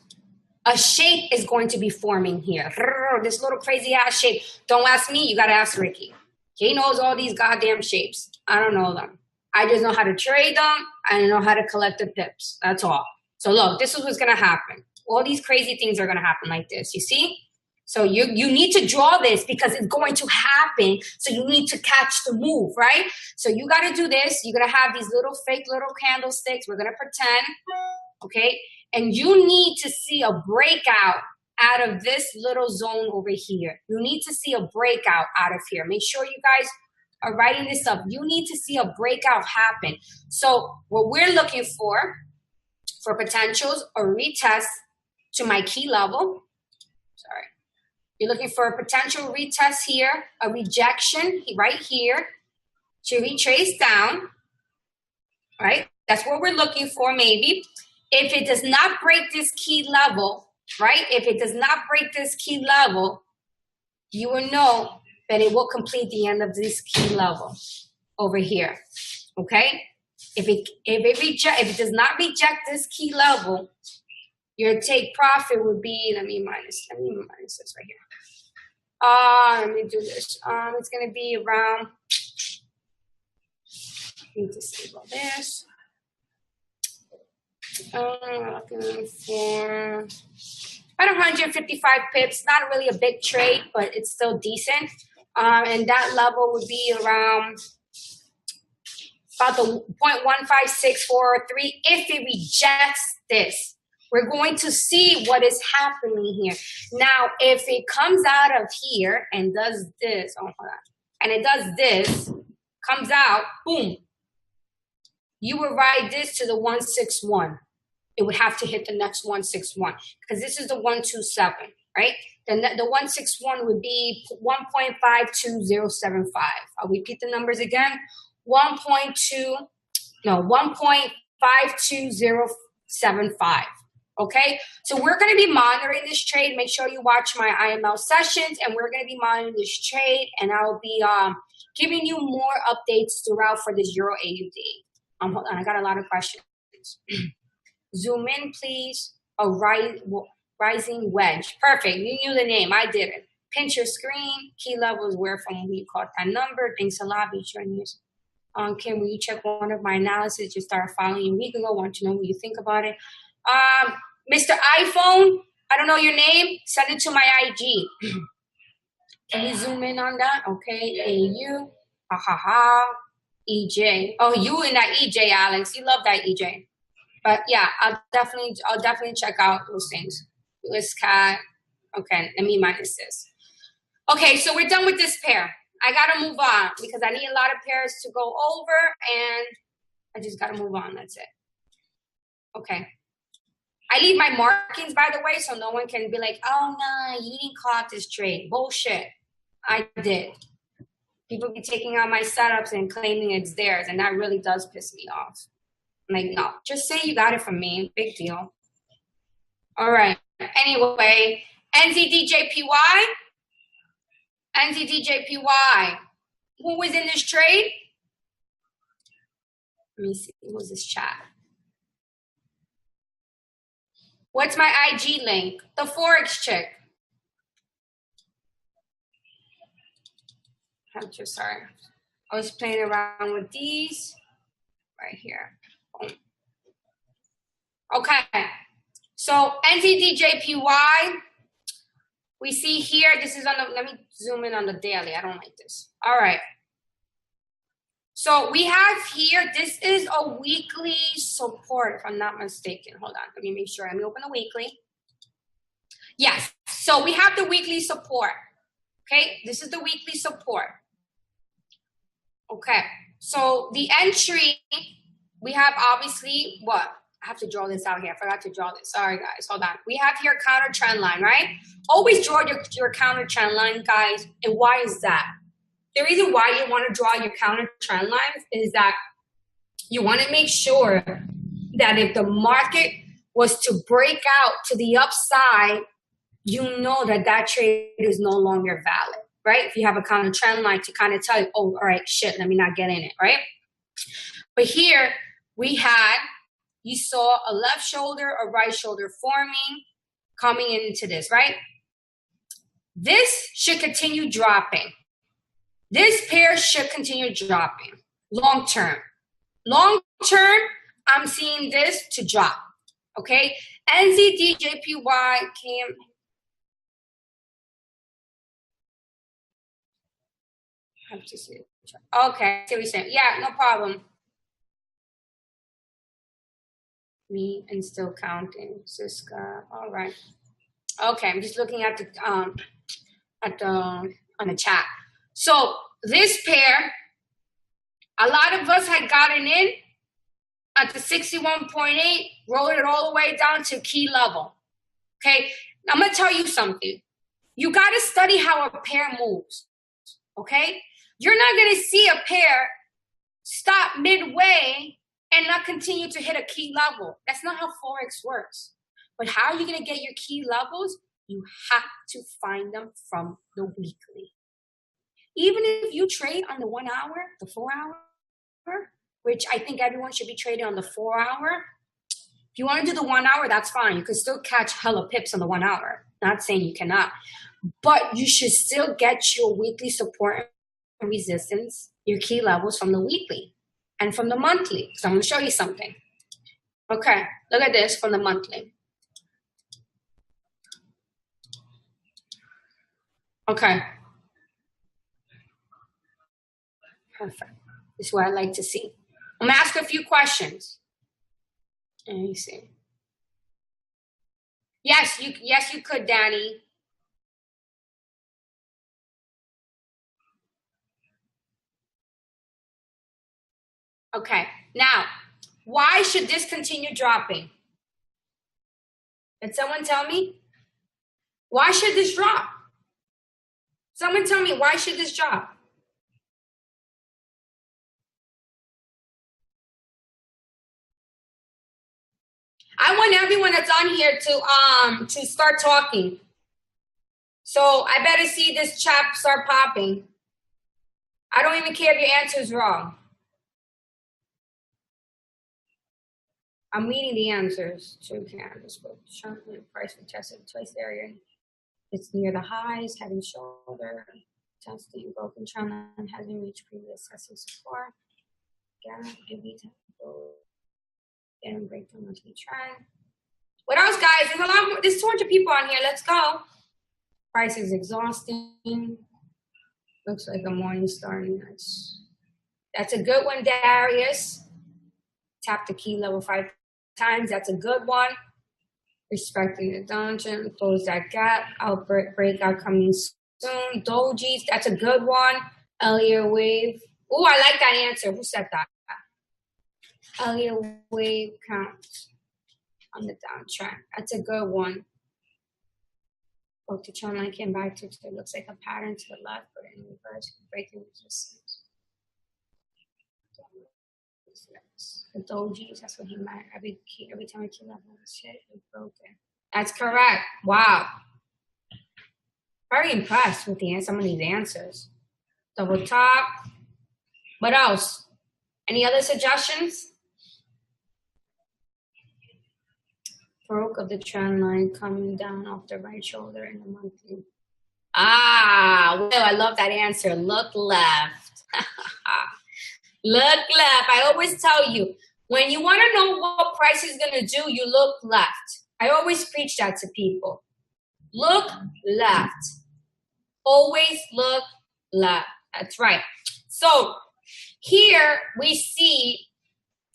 A shape is going to be forming here. This little crazy ass shape. Don't ask me. You got to ask Ricky. He knows all these goddamn shapes. I don't know them. I just know how to trade them. I know how to collect the pips. That's all. So look, this is what's going to happen. All these crazy things are going to happen like this. You see? So you need to draw this because it's going to happen. So you need to catch the move, right? So you got to do this. You're going to have these little fake little candlesticks. We're going to pretend. Okay? And you need to see a breakout out of this little zone over here. You need to see a breakout out of here. Make sure you guys are writing this up. You need to see a breakout happen. So what we're looking for potentials, a retest to my key level. Sorry. You're looking for a potential retest here, a rejection right here to retrace down, right? That's what we're looking for maybe. If it does not break this key level, right? If it does not break this key level, you will know that it will complete the end of this key level over here, okay? If it does not reject this key level, your take profit would be, let me minus this right here. Let me do this. It's gonna be around, let me disable this. Looking for about 155 pips. Not really a big trade, but it's still decent. And that level would be around about the 0.15643. If it rejects this, we're going to see what is happening here. Now, if it comes out of here and does this, oh, hold on, and it does this, comes out, boom, you would ride this to the 161. It would have to hit the next 161 because this is the 127, right? Then the 161 would be 1.52075. I'll repeat the numbers again. 1.52075. Okay, so we're going to be monitoring this trade. Make sure you watch my IML sessions, and we're going to be monitoring this trade, and I'll be giving you more updates throughout for this Euro AUD. Hold on, I got a lot of questions. Zoom in, please. A rising wedge. Perfect. You knew the name. I didn't. Pinch your screen. Key levels where from who you caught that number. Thanks a lot. Be sure and use. Kim, will you check one of my analysis? Just started following you a week ago. Want to know what you think about it. Mr. iPhone, I don't know your name. Send it to my IG. Can you zoom in on that? Okay. AU. Ha ha ha. EJ. Oh, you and that EJ, Alex. You love that EJ. But yeah, I'll definitely check out those things. US cat. Okay, let me minus this. Okay, so we're done with this pair. I gotta move on because I need a lot of pairs to go over, and I just gotta move on. That's it. Okay. I leave my markings, by the way, so no one can be like, oh no, you didn't caught this trade. Bullshit. I did. People be taking out my setups and claiming it's theirs, and that really does piss me off. I'm like, no, just say you got it from me. Big deal. All right. Anyway, NZDJPY. NZDJPY. Who was in this trade? Let me see. Who was this chat? What's my IG link? The Forex chick. I'm just sorry. I was playing around with these right here. Boom. Okay. So NZDJPY. We see here, this is on the, let me zoom in on the daily. I don't like this. All right. So we have here, this is a weekly support, if I'm not mistaken. Hold on, let me make sure. Let me open the weekly. Yes, so we have the weekly support. Okay, this is the weekly support. Okay, so the entry, we have obviously what? I have to draw this out here. I forgot to draw this. Sorry, guys. Hold on. We have here counter trend line, right? Always draw your counter trend line, guys. And why is that? The reason why you want to draw your counter trend lines is that you want to make sure that if the market was to break out to the upside, you know that that trade is no longer valid, right? If you have a counter trend line to kind of tell you, oh, all right, shit, let me not get in it, right? But here we had, you saw a left shoulder, a right shoulder forming, coming into this, right? This should continue dropping. This pair should continue dropping long term. Long term, I'm seeing this to drop, okay? NZDJPY came. I have to see it. Okay, see what you're saying. Yeah, no problem. Me and still counting. Siska, all right. Okay, I'm just looking at the on the chat. So this pair, a lot of us had gotten in at the 61.8, rolled it all the way down to key level. Okay, now I'm gonna tell you something. You gotta study how a pair moves. Okay, you're not gonna see a pair stop midway and not continue to hit a key level. That's not how Forex works. But how are you gonna get your key levels? You have to find them from the weekly. Even if you trade on the 1 hour, the 4 hour, which I think everyone should be trading on the 4 hour. If you want to do the 1 hour, that's fine. You can still catch hella pips on the 1 hour. Not saying you cannot. But you should still get your weekly support and resistance, your key levels from the weekly and from the monthly. So I'm going to show you something. Okay, look at this from the monthly. Okay. Perfect. This is what I like to see. I'm gonna ask a few questions. Let me see. Yes, you could, Danny. Okay. Now, why should this continue dropping? Can someone tell me? Why should this drop? Someone tell me, why should this drop? I want everyone that's on here to start talking. So I better see this chat start popping. I don't even care if your answer is wrong. I'm reading the answers. Two candles, price for tested twice area. It's near the highs, head and shoulder. Testing broken trend line hasn't reached previous testing support. Again, and break the monthly trend. What else, guys? There's a lot more. There's 200 people on here. Let's go. Price is exhausting. Looks like a morning star. Nice. That's a good one, Darius. Tap the key level 5 times. That's a good one. Respecting the dungeon. Close that gap. Breakout coming soon. Dojis. That's a good one. Elliott wave. Oh, I like that answer. Who said that? Elliott wave counts on the downtrend. That's a good one. Broke the trend line, came back to it. Looks like a pattern to the left, but in reverse, breaking resistance. The dojis, that's what he meant. Every time a key level was hit, it broke it. That's correct. Wow. Very impressed with some of these answers. Double top. What else? Any other suggestions? Broke of the trend line coming down off the right shoulder in the monthly. Well, I love that answer. Look left. Look left. I always tell you, when you want to know what price is going to do, you look left. I always preach that to people. Look left. Always look left. That's right. So here we see,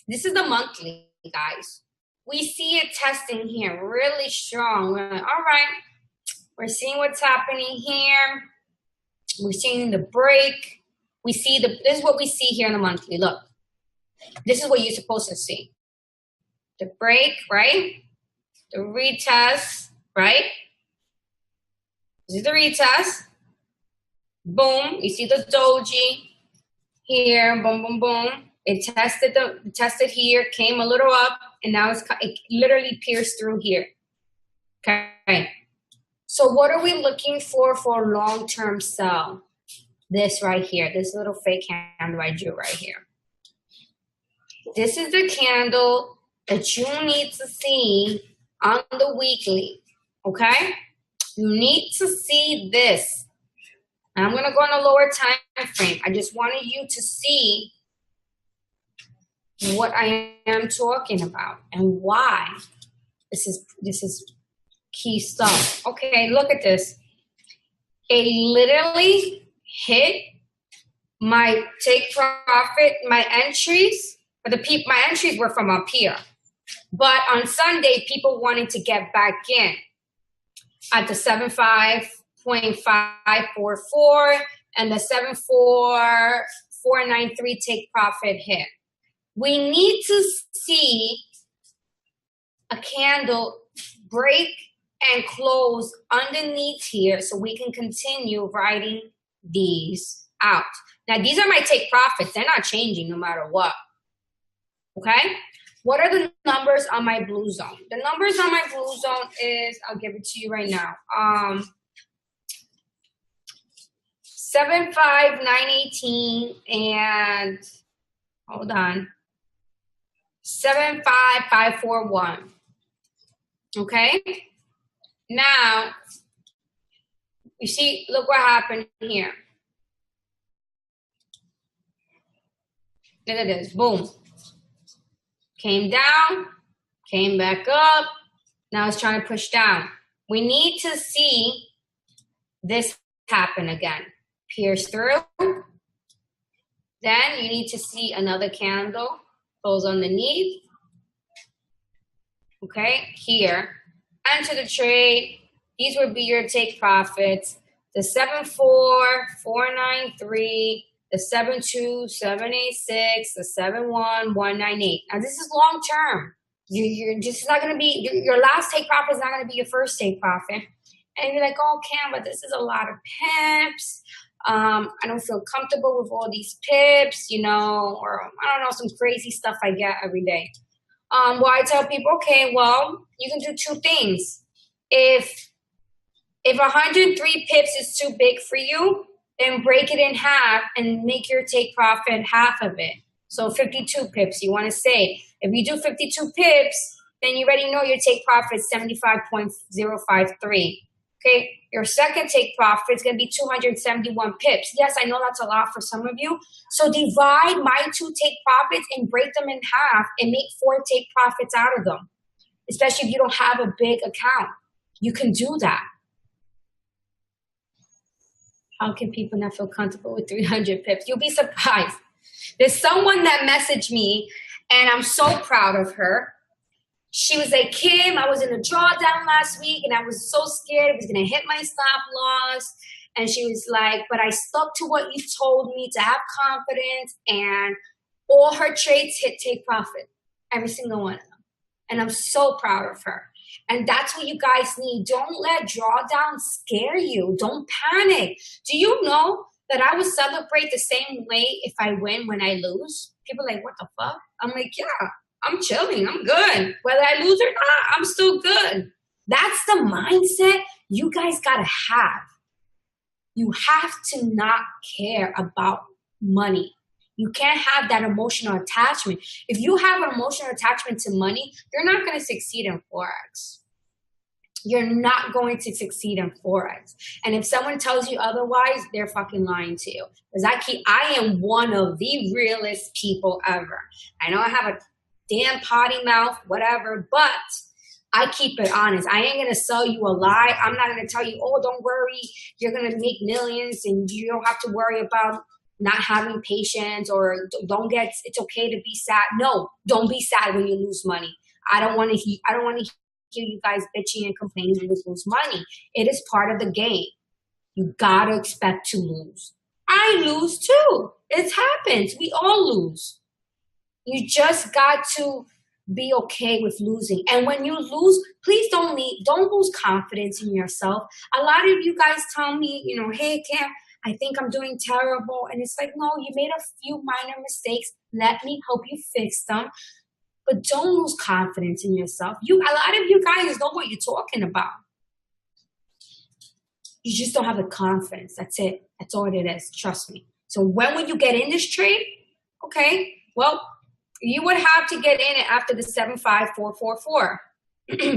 this is the monthly, guys. We see it testing here really strong. We're like, all right, we're seeing what's happening here. We're seeing the break. We see this is what we see here in the monthly. Look, this is what you're supposed to see. The break, right? The retest, right? This is the retest. Boom, you see the doji here, boom, boom, boom. It tested here, came a little up, and now it literally pierced through here. Okay. So what are we looking for a long-term sell? This right here, this little fake candle I drew right here. This is the candle that you need to see on the weekly, okay? You need to see this. And I'm going to go on a lower time frame. I just wanted you to see what I am talking about and why. This is key stuff. Okay, look at this. It literally hit my take profit, my entries, but my entries were from up here. But on Sunday, people wanted to get back in at the 75.544 and the 74493 take profit hit. We need to see a candle break and close underneath here so we can continue writing these out. Now, these are my take profits. They're not changing no matter what. Okay? What are the numbers on my blue zone? The numbers on my blue zone is, I'll give it to you right now. 75918 and hold on. 75541. Okay? Now, you see, look what happened here. Look at this. Boom. Came down, came back up. Now it's trying to push down. We need to see this happen again. Pierce through. Then you need to see another candle. Close underneath. Okay, here. Enter the trade. These would be your take profits. The 74493, the 72786, the 71198. Now this is long term. You're just not going to be, your last take profit is not going to be your first take profit. And you're like, oh, Canva, this is a lot of pips. I don't feel comfortable with all these pips, or I don't know, some crazy stuff I get every day. Well, I tell people, okay, well, you can do two things. If 103 pips is too big for you, then break it in half and make your take profit half of it. So 52 pips, you want to say. If you do 52 pips, then you already know your take profit is 75.053. Okay, your second take profit is going to be 271 pips. Yes, I know that's a lot for some of you. So divide my two take profits and break them in half and make 4 take profits out of them, especially if you don't have a big account. You can do that. How can people not feel comfortable with 300 pips? You'll be surprised. There's someone that messaged me, and I'm so proud of her. She was like, Kim, I was in a drawdown last week, and I was so scared it was going to hit my stop loss. And she was like, but I stuck to what you told me to have confidence, and all her trades hit take profit. Every single one of them. And I'm so proud of her. And that's what you guys need. Don't let drawdown scare you. Don't panic. Do you know that I would celebrate the same way if I win when I lose? People are like, what the fuck? I'm like, yeah, I'm chilling. I'm good. Whether I lose or not, I'm still good. That's the mindset you guys got to have. You have to not care about money. You can't have that emotional attachment. If you have an emotional attachment to money, you're not going to succeed in Forex. You're not going to succeed in Forex. And if someone tells you otherwise, they're fucking lying to you. Because I am one of the realest people ever. I know I have a damn potty mouth, whatever, but I keep it honest. I ain't going to sell you a lie. I'm not going to tell you, oh, don't worry, you're going to make millions and you don't have to worry about not having patience, or it's okay to be sad. No, don't be sad when you lose money. I don't want to hear you guys bitching and complaining when you lose money. It is part of the game. You got to expect to lose. I lose too. It happens. We all lose. You just got to be okay with losing. And when you lose, please don't lose confidence in yourself. A lot of you guys tell me, hey, Cam, I think I'm doing terrible. And it's like, no, you made a few minor mistakes. Let me help you fix them. But don't lose confidence in yourself. A lot of you guys know what you're talking about. You just don't have the confidence. That's it. That's all it is. Trust me. So when would you get in this trade? Okay, well, you would have to get in it after the 75444.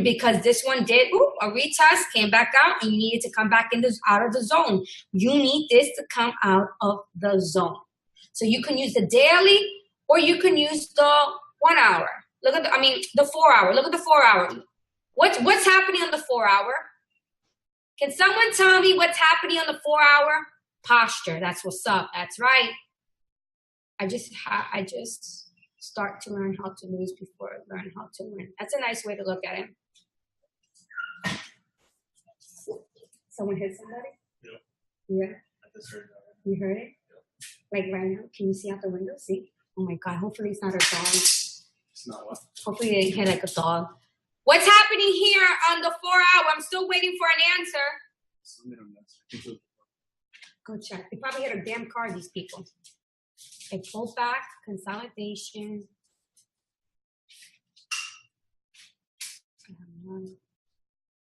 Because this one did a retest, came back out, and you needed to come back out of the zone. You need this to come out of the zone. So you can use the daily, or you can use the 1 hour. The 4 hour. Look at the 4 hour. What's happening on the 4 hour? Can someone tell me what's happening on the 4 hour? Posture. That's what's up. That's right. I just start to learn how to lose before I learn how to win. That's a nice way to look at it. Someone hit somebody? Yeah. I just heard that. You heard it? Yeah. Like right now? Can you see out the window? See? Oh my God. Hopefully it's not a dog. It's not what? Hopefully they didn't hit like a dog. What's happening here on the 4 hour? I'm still waiting for an answer. Go check. They probably hit a damn car, these people. They pulled back, consolidation.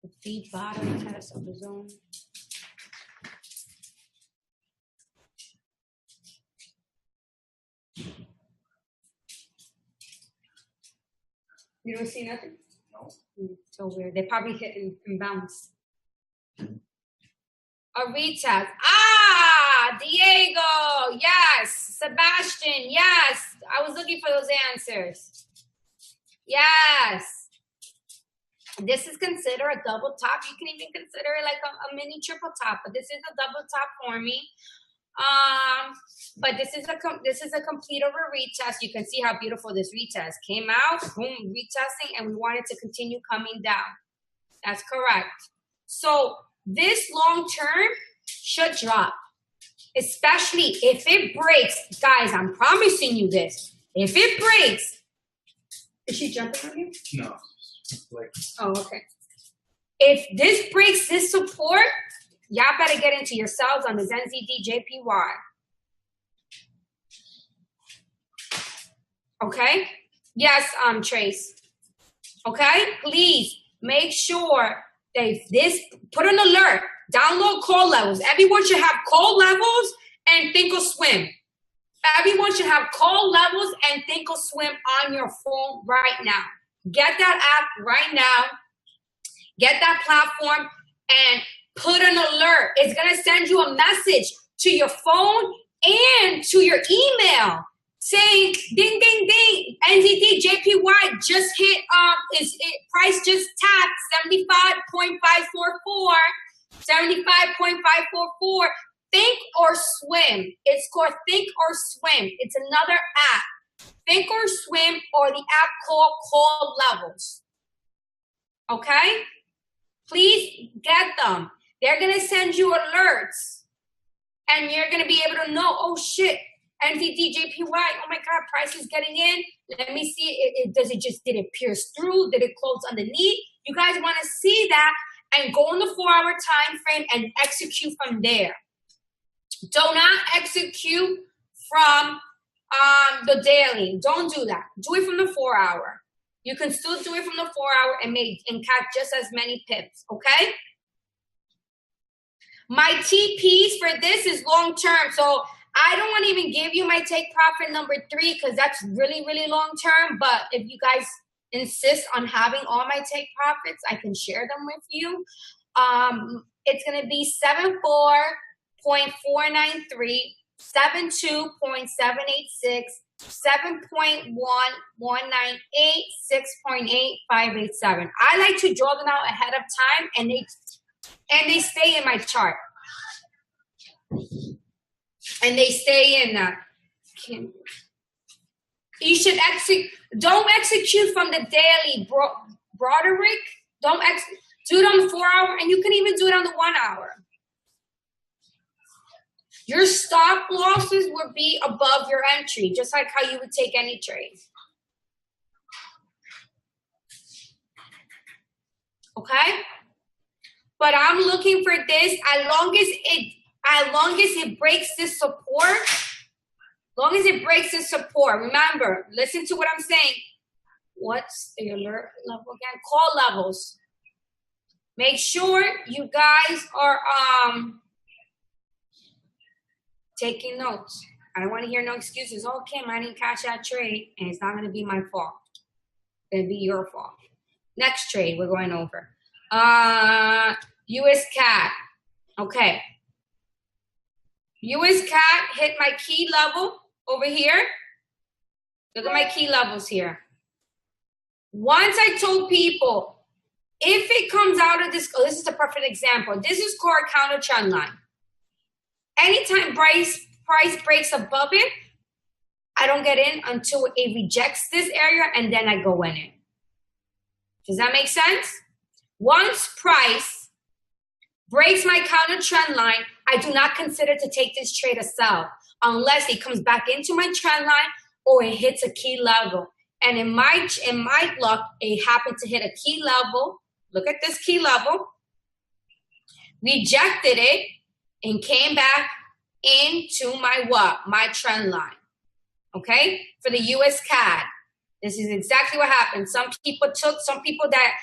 The feed bottom test of the zone. You don't see nothing? No. So weird. They probably hit and bounced. A retest. Diego. Yes. Sebastian. Yes. I was looking for those answers. Yes. This is considered a double top. You can even consider it like a mini triple top, but this is a double top for me. But this is a complete of a retest. You can see how beautiful this retest came out. Boom, retesting, and we want it to continue coming down. That's correct. So this long term should drop, especially if it breaks. Guys, I'm promising you this. If it breaks, is she jumping on you? No. Oh, okay. If this breaks this support, y'all better get into yourselves on the ZenZD JPY. Okay? Yes, Trace. Okay? Please make sure that put an alert. Download call levels. Everyone should have call levels and Thinkorswim. Everyone should have call levels and Thinkorswim on your phone right now. Get that app right now. Get that platform and put an alert. It's going to send you a message to your phone and to your email saying, ding, ding, ding, NZD JPY just hit, price just tapped 75.544, 75.544. Thinkorswim. It's called Thinkorswim. It's another app. Thinkorswim, or the app called Call Levels. Okay? Please get them. They're going to send you alerts and you're going to be able to know, oh shit, NVDJPY, oh my God, price is getting in. Let me see, did it pierce through? Did it close underneath? You guys want to see that and go on the 4-hour time frame and execute from there. Do not execute from the daily. Don't do that. Do it from the 4-hour. You can still do it from the 4-hour and catch just as many pips, okay? My TPs for this is long term, so I don't want to even give you my take profit number 3 because that's really, really long term. But if you guys insist on having all my take profits, I can share them with you. It's going to be 74.493, 72.786, 7.1198, 6.8587. I like to draw them out ahead of time, and they stay in my chart. And they stay in that. You should don't execute from the daily, Broderick. Do it on the 4-hour, and you can even do it on the 1-hour. Your stop losses would be above your entry, just like how you would take any trade. Okay? But I'm looking for this as long as it breaks this support. Long as it breaks this support. Remember, listen to what I'm saying. What's the alert level again? Call levels. Make sure you guys are taking notes. I don't want to hear no excuses. Oh, Kim, I didn't catch that trade, and it's not going to be my fault. It's going to be your fault. Next trade we're going over. US CAD. Okay. US CAD hit my key level over here. Look at my key levels here. Once I told people, if it comes out of this, this is a perfect example. This is core counter trend line. Anytime price breaks above it, I don't get in until it rejects this area, and then I go in it. Does that make sense? Once price breaks my counter trend line, I do not consider to take this trade a sell unless it comes back into my trend line or it hits a key level. And in my luck, it happened to hit a key level. Look at this key level. Rejected it and came back into my what? My trend line. Okay? For the US CAD. This is exactly what happened. Some people that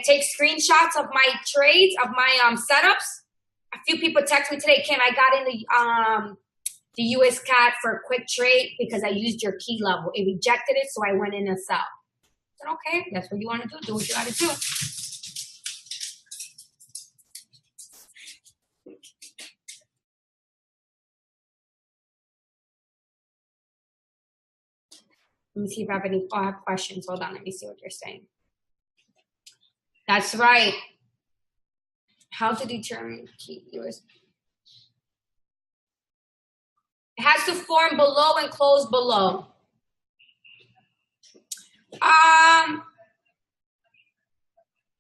take screenshots of my trades, of my setups. A few people text me today, Kim, I got in the US CAD for a quick trade because I used your key level. It rejected it, so I went in and sell. I said, okay, that's what you want to do. Do what you got to do. Let me see if I have questions. Hold on. Let me see what you're saying. That's right. How to determine key US. It has to form below and close below.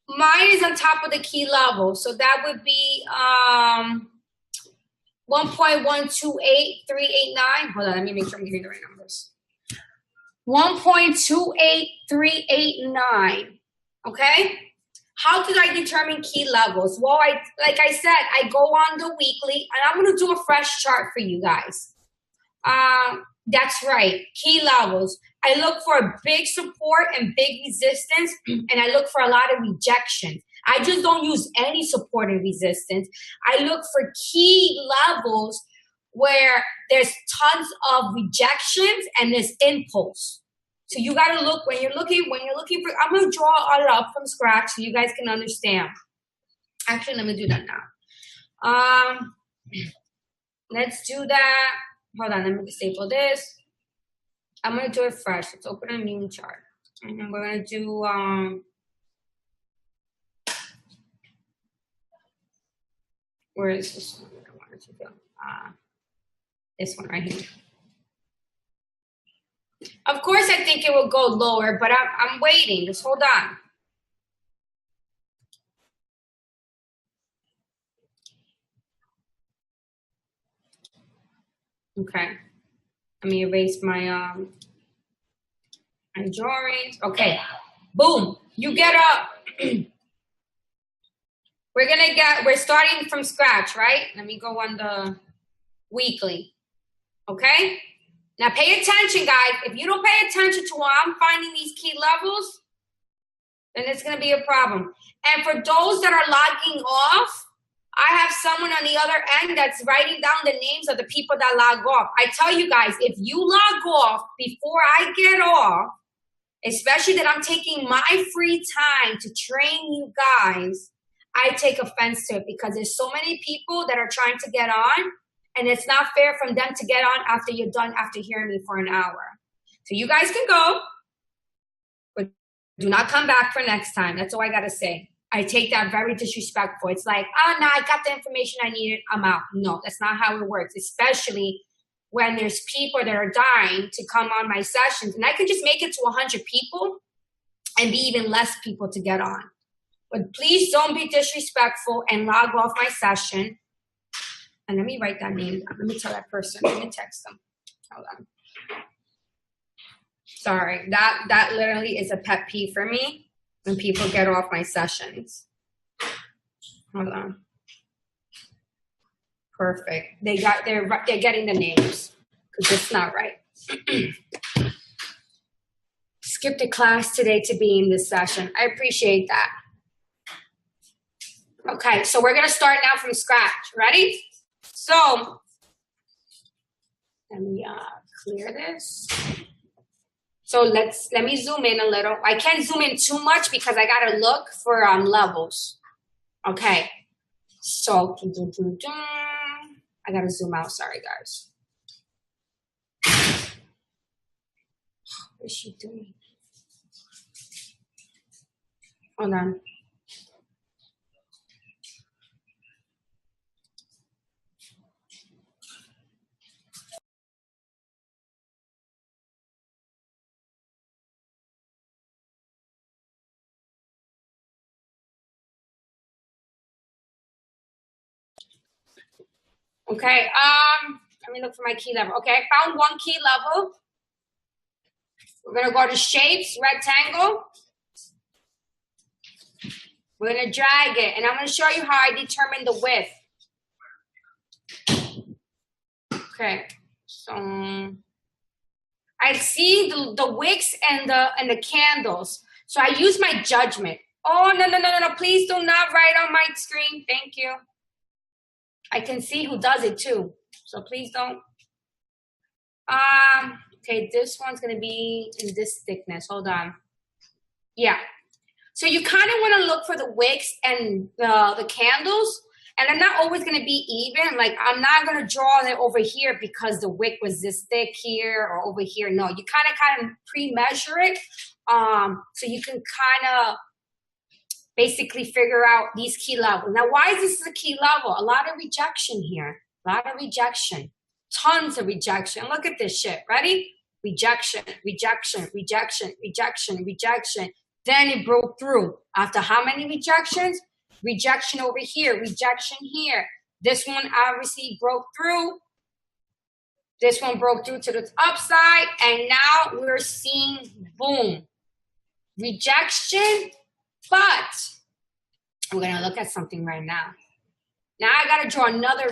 Mine is on top of the key level. So that would be 1.128389. Hold on. Let me make sure I'm giving the right numbers. 1.28389. Okay? How did I determine key levels? Well, like I said, I go on the weekly, and I'm going to do a fresh chart for you guys. That's right, key levels. I look for a big support and big resistance, and I look for a lot of rejection. I just don't use any support and resistance. I look for key levels where there's tons of rejections and there's impulse. So you got to look when you're looking for, I'm going to draw all up from scratch so you guys can understand. Actually, let me do that now. Let's do that. Hold on, let me disable this. I'm going to do it fresh. Let's open a new chart. And then we're going to do, where is this one that I wanted to do? This one right here. Of course, I think it will go lower, but I'm waiting. Just hold on. Okay. Let me erase my my drawings. Okay. Boom. You get up. We're starting from scratch, right? Let me go on the weekly. Okay? Now pay attention, guys. If you don't pay attention to where I'm finding these key levels, then it's going to be a problem. And for those that are logging off, I have someone on the other end that's writing down the names of the people that log off. I tell you guys, if you log off before I get off, especially that I'm taking my free time to train you guys, I take offense to it because there's so many people that are trying to get on, and it's not fair for them to get on after you're done, after hearing me for an hour. So you guys can go, but do not come back for next time. That's all I got to say. I take that very disrespectful. It's like, oh, no, I got the information I needed. I'm out. No, that's not how it works, especially when there's people that are dying to come on my sessions. And I can just make it to 100 people and be even less people to get on. But please don't be disrespectful and log off my session. And let me write that name down. Let me tell that person. Let me text them. Hold on. Sorry. That literally is a pet peeve for me when people get off my sessions. Hold on. Perfect. They're getting the names because it's not right. Skipped a class today to be in this session. I appreciate that. Okay, so we're gonna start now from scratch. Ready? So let me clear this. So let me zoom in a little. I can't zoom in too much because I gotta look for levels. Okay. So I gotta zoom out. Sorry, guys. What is she doing? Hold on. Okay, let me look for my key level. Okay, I found one key level. We're gonna go to shapes, rectangle. We're gonna drag it, and I'm gonna show you how I determine the width. Okay, so I see the wicks and the candles. So I use my judgment. Oh, no, please do not write on my screen. Thank you. I can see who does it too. So please don't. Okay, this one's gonna be in this thickness. Hold on. Yeah. So you kind of want to look for the wicks and the candles, and they're not always gonna be even. Like I'm not gonna draw it over here because the wick was this thick here or over here. No, you kind of pre-measure it, so you can kind of basically figure out these key levels. Now, why is this a key level? A lot of rejection here. A lot of rejection. Tons of rejection. Look at this shit. Ready? Rejection, rejection, rejection, rejection, rejection. Then it broke through. After how many rejections? Rejection over here, rejection here. This one obviously broke through. This one broke through to the upside. And now we're seeing, boom, rejection. But we're going to look at something right now. Now I got to draw another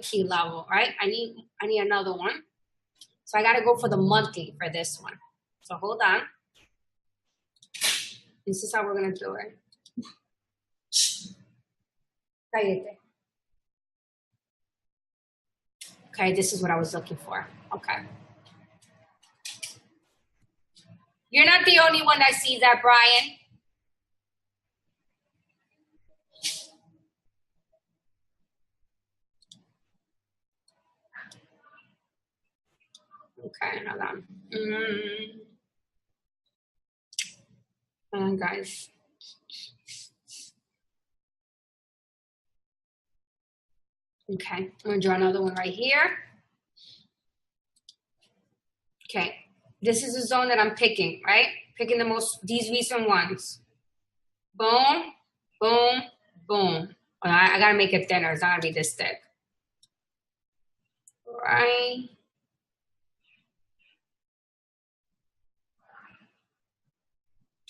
key level, right? I need another one. So I got to go for the monthly for this one. So hold on. This is how we're going to do it. Okay, this is what I was looking for. Okay. You're not the only one that sees that, Brian. Okay, hold on. Hold on, guys. Okay, I'm gonna draw another one right here. Okay, this is the zone that I'm picking, right? Picking these recent ones. Boom, boom, boom. I gotta make it thinner. It's not gonna be this thick. Right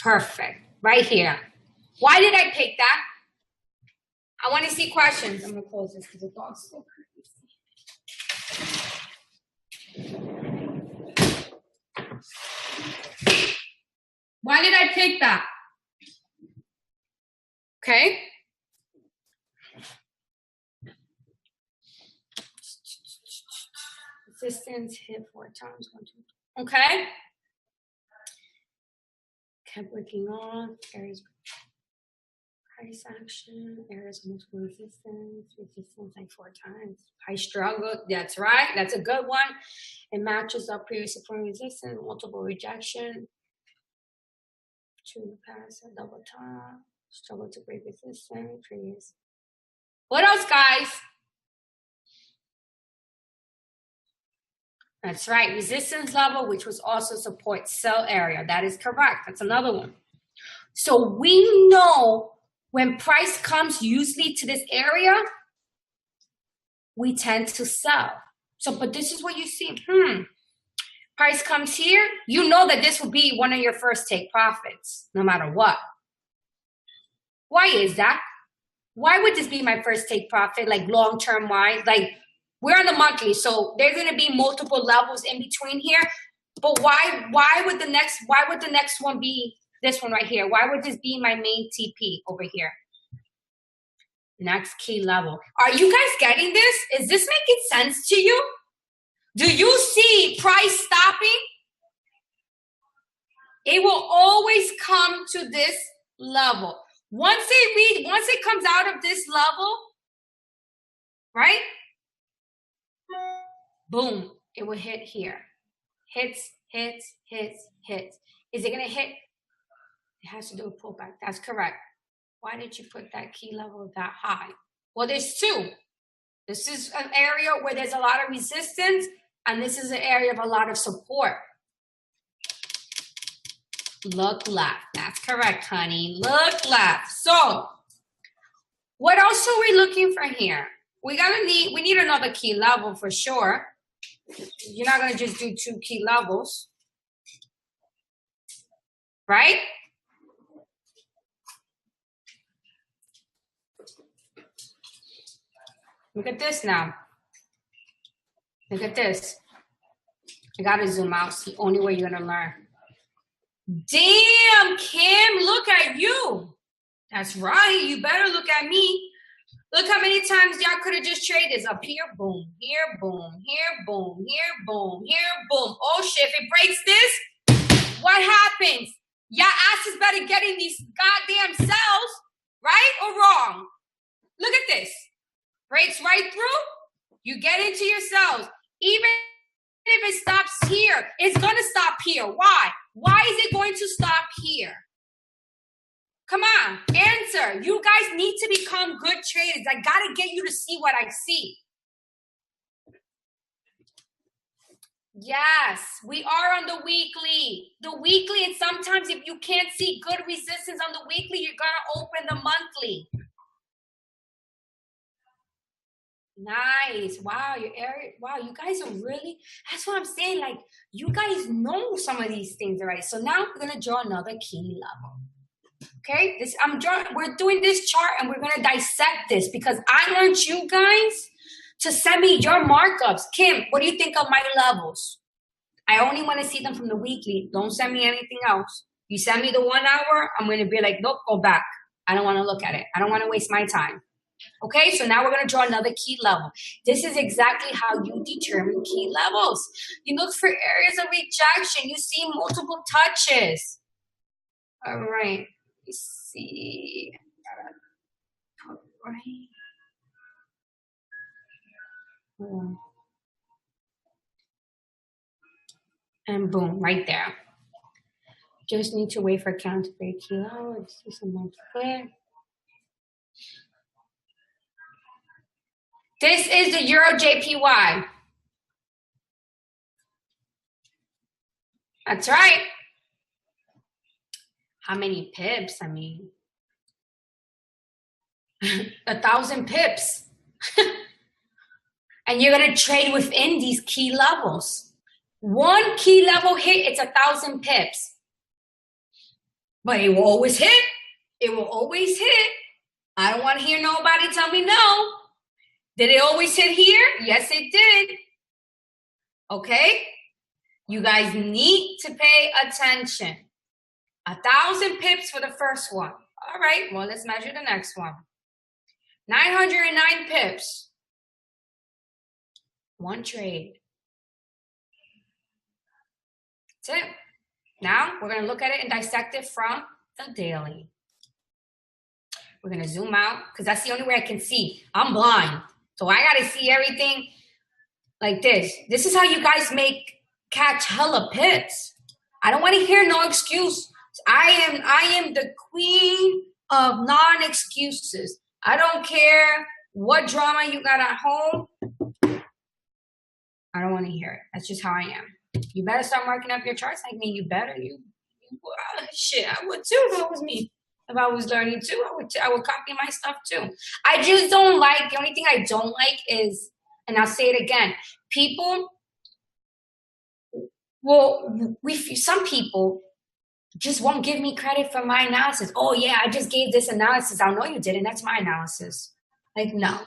Perfect. Right here. Why did I pick that? I want to see questions. I'm going to close this because the dog's so crazy. Why did I pick that? Okay. Resistance hit 4 times. 1, 2. Okay. Kept working on areas price action, areas of multiple resistance like 4 times. High struggle. That's right. That's a good one. It matches up previous support resistance, multiple rejection. 2 pass, a double top. Struggle to break resistance. Previous. What else, guys? That's right, resistance level, which was also support sell area. That is correct. That's another one. So we know when price comes usually to this area, we tend to sell. So, but this is what you see. Price comes here, you know that this will be one of your first take profits, no matter what. Why is that? Why would this be my first take profit, like long-term wise? Like, we're on the monthly, so there's going to be multiple levels in between here. But why would the next one be this one right here? Why would this be my main TP over here? Next key level. Are you guys getting this? Is this making sense to you? Do you see price stopping? It will always come to this level. Once it comes out of this level, right? Boom, it will hit here. Hits, hits, hits, hits. Is it going to hit? It has to do a pullback. That's correct. Why did you put that key level that high? Well, there's 2. This is an area where there's a lot of resistance, and this is an area of a lot of support. Look left. That's correct, honey. Look left. So, what else are we looking for here? We need another key level for sure. You're not going to just do 2 key levels. Right? Look at this now. Look at this. I got to zoom out. It's the only way you're going to learn. Damn, Kim, look at you. That's right. You better look at me. Look how many times y'all could have just traded this. Up here, boom. Here, boom. Here, boom. Here, boom. Here, boom. Oh, shit. If it breaks this, what happens? Y'all asses better get in these goddamn cells, right or wrong? Look at this. Breaks right through. You get into your cells. Even if it stops here, it's going to stop here. Why? Why is it going to stop here? Come on, answer. You guys need to become good traders. I got to get you to see what I see. Yes, we are on the weekly. The weekly, and sometimes if you can't see good resistance on the weekly, you're going to open the monthly. Nice. Wow, you guys are really, that's what I'm saying. Like, you guys know some of these things already. So now we're going to draw another key level. Okay, we're doing this chart and we're going to dissect this because I want you guys to send me your markups. Kim, what do you think of my levels? I only want to see them from the weekly. Don't send me anything else. You send me the 1 hour, I'm going to be like, nope, go back. I don't want to look at it. I don't want to waste my time. Okay, so now we're going to draw another key level. This is exactly how you determine key levels. You look for areas of rejection. You see multiple touches. All right. Let's see. Right. And boom, right there. Just need to wait for count to break key level. Let's see some more clear. This is the Euro JPY. That's right. How many pips? I mean, 1,000 pips. And you're going to trade within these key levels. One key level hit, it's 1,000 pips. but it will always hit. It will always hit. I don't want to hear nobody tell me no. Did it always hit here? Yes, it did. Okay? You guys need to pay attention. 1,000 pips for the first one. All right, well, let's measure the next one. 909 pips. One trade. That's it. Now, we're going to look at it and dissect it from the daily. We're going to zoom out because that's the only way I can see. I'm blind. So I got to see everything like this. This is how you guys catch hella pips. I don't want to hear no excuse. I am the queen of non-excuses. I don't care what drama you got at home. I don't want to hear it. That's just how I am. You better start marking up your charts like me. You better. Shit, I would too if it was me. If I was learning too, I would copy my stuff too. I just don't like, the only thing I don't like is, and I'll say it again, people, some people just won't give me credit for my analysis. Oh yeah, I just gave this analysis. I know you didn't. That's my analysis. Like, no,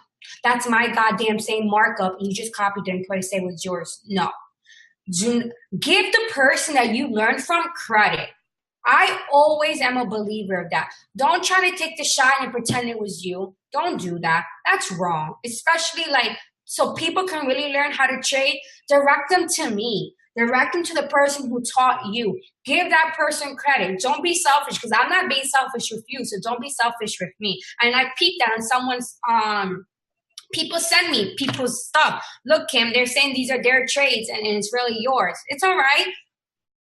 that's my goddamn same markup. And you just copied it and put it, say it was yours. No. Give the person that you learned from credit. I always am a believer of that. Don't try to take the shot and pretend it was you. Don't do that. That's wrong. Especially so people can really learn how to trade. Direct them to me. Direct them to the person who taught you. Give that person credit. Don't be selfish, because I'm not being selfish with you, so don't be selfish with me. And I peeped that on someone's, people send me people's stuff. Look, Kim, they're saying these are their trades and it's really yours. It's all right.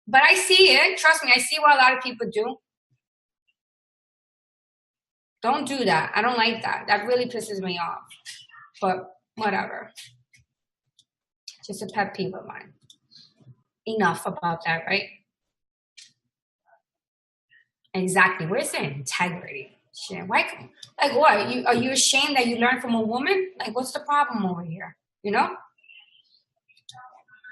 But I see it. Trust me, I see what a lot of people do. Don't do that. I don't like that. That really pisses me off. But whatever. Just a pet peeve of mine. Enough about that, right? Exactly. Where's the integrity? Shit. Why? Like what? Are you ashamed that you learned from a woman? Like, what's the problem over here? You know?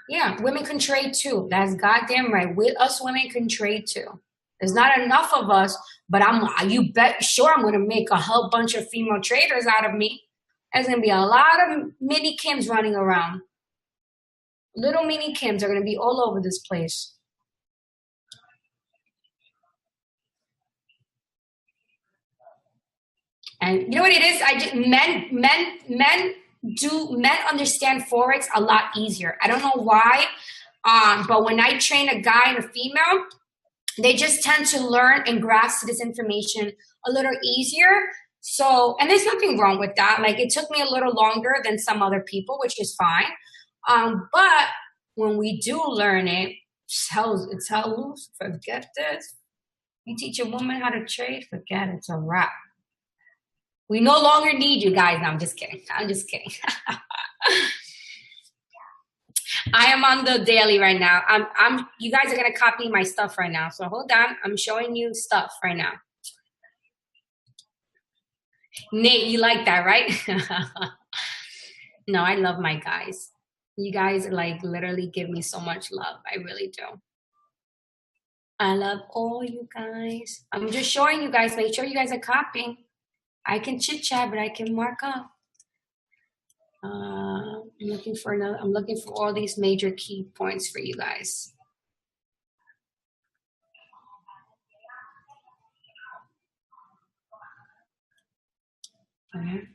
Yeah, women can trade too. That's goddamn right. Us women can trade too. There's not enough of us, but you bet sure I'm gonna make a whole bunch of female traders out of me. There's gonna be a lot of mini Kims running around. Little mini Kims are gonna be all over this place. And you know what it is? Men understand Forex a lot easier. I don't know why, but when I train a guy and a female, they just tend to learn and grasp this information a little easier. So, and there's nothing wrong with that. Like, it took me a little longer than some other people, which is fine. But when we do learn it, it's how forget this. You teach a woman how to trade, forget it. It's a wrap. We no longer need you guys. No, I'm just kidding. I'm just kidding. I am on the daily right now. You guys are gonna copy my stuff right now. So hold on. I'm showing you stuff right now. Nate, you like that, right? No, I love my guys. You guys literally give me so much love. I really do. I love all you guys. I'm just showing you guys. Make sure you guys are copying. I can chit chat, but I can mark up. I'm looking for all these major key points for you guys. Okay.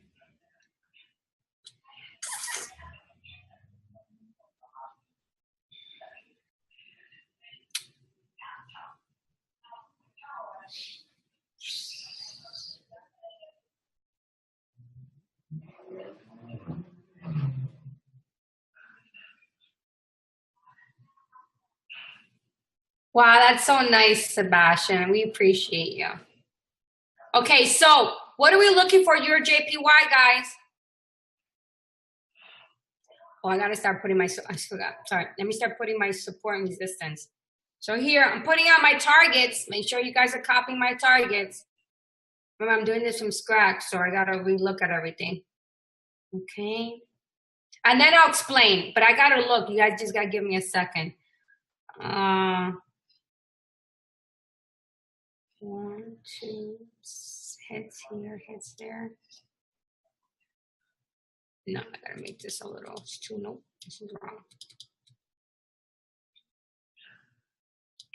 Wow, that's so nice, Sebastian. We appreciate you. Okay, so what are we looking for? Your JPY, guys. Oh, I gotta start putting I forgot. Sorry, let me start putting my support and resistance. So here, I'm putting out my targets. Make sure you guys are copying my targets. Remember, I'm doing this from scratch, so I gotta relook at everything. Okay. And then I'll explain, but I gotta look. You guys just gotta give me a second. 1, 2, hits here, hits there. No, I gotta make this a little, it's too, nope, this is wrong.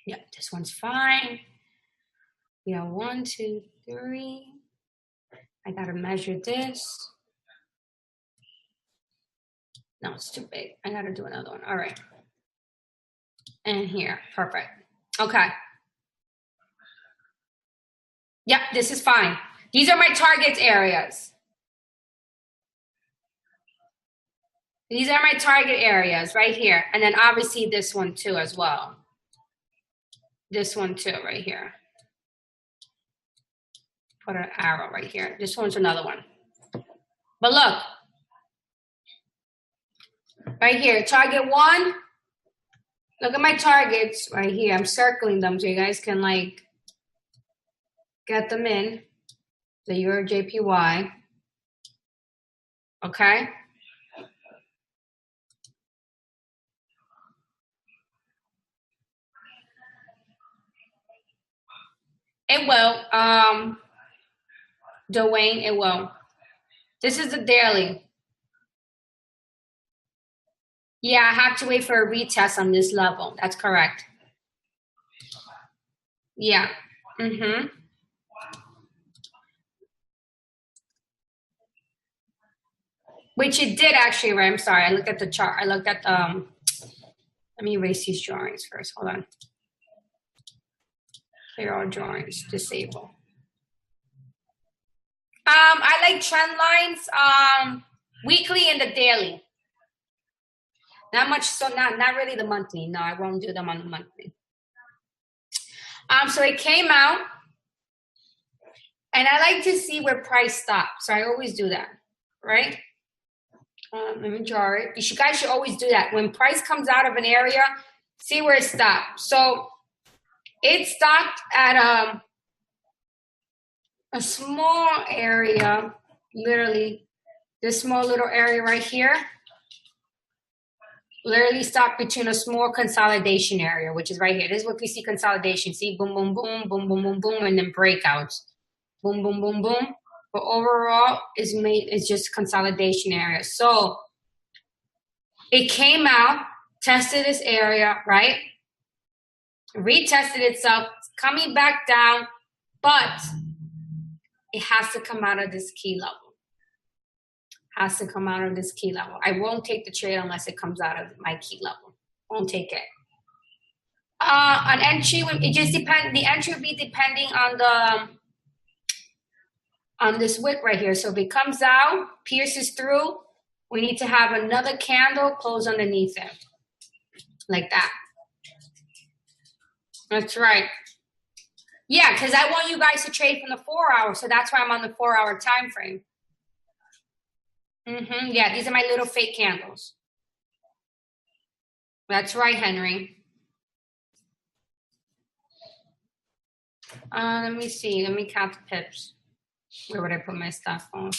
Yeah, this one's fine. We have 1, 2, 3. I gotta measure this. No, it's too big. I gotta do another one. All right. And here, perfect. Okay. Yep, this is fine. These are my target areas. These are my target areas right here. And then obviously this one too as well. This one too right here. Put an arrow right here. This one's another one. But look. Right here, target 1. Look at my targets right here. I'm circling them so you guys can like get them in. The Euro JPY. Okay. It will. Dwayne, it will. This is the daily. Yeah, I have to wait for a retest on this level. That's correct. Yeah. Mm-hmm. Which it did actually, right? I'm sorry. I looked at the chart. I looked at let me erase these drawings first. Hold on. Clear all drawings. Disable. I like trend lines weekly and the daily. Not much, so not really the monthly. No, I won't do them on the monthly. So it came out, and I like to see where price stops. So I always do that, right? Let me draw it. You guys should always do that. When price comes out of an area, see where it stops. So it stopped at a small area, literally this small little area right here. Literally stopped between a small consolidation area, which is right here. This is what we see consolidation. See, boom, boom, boom, boom, boom, boom, boom, and then breakouts. Boom, boom, boom, boom. But overall, it's just consolidation area. So it came out, tested this area, right? Retested itself, coming back down, but it has to come out of this key level. Has to come out of this key level. I won't take the trade unless it comes out of my key level. Won't take it. An entry, it just depends. The entry will be depending on this wick right here. So if it comes out, pierces through, we need to have another candle close underneath it, like that. That's right. Yeah, because I want you guys to trade from the 4 hour, so that's why I'm on the 4 hour time frame. Yeah, these are my little fake candles. That's right, Henry. Let me see. Let me count the pips. Where would I put my stuff on?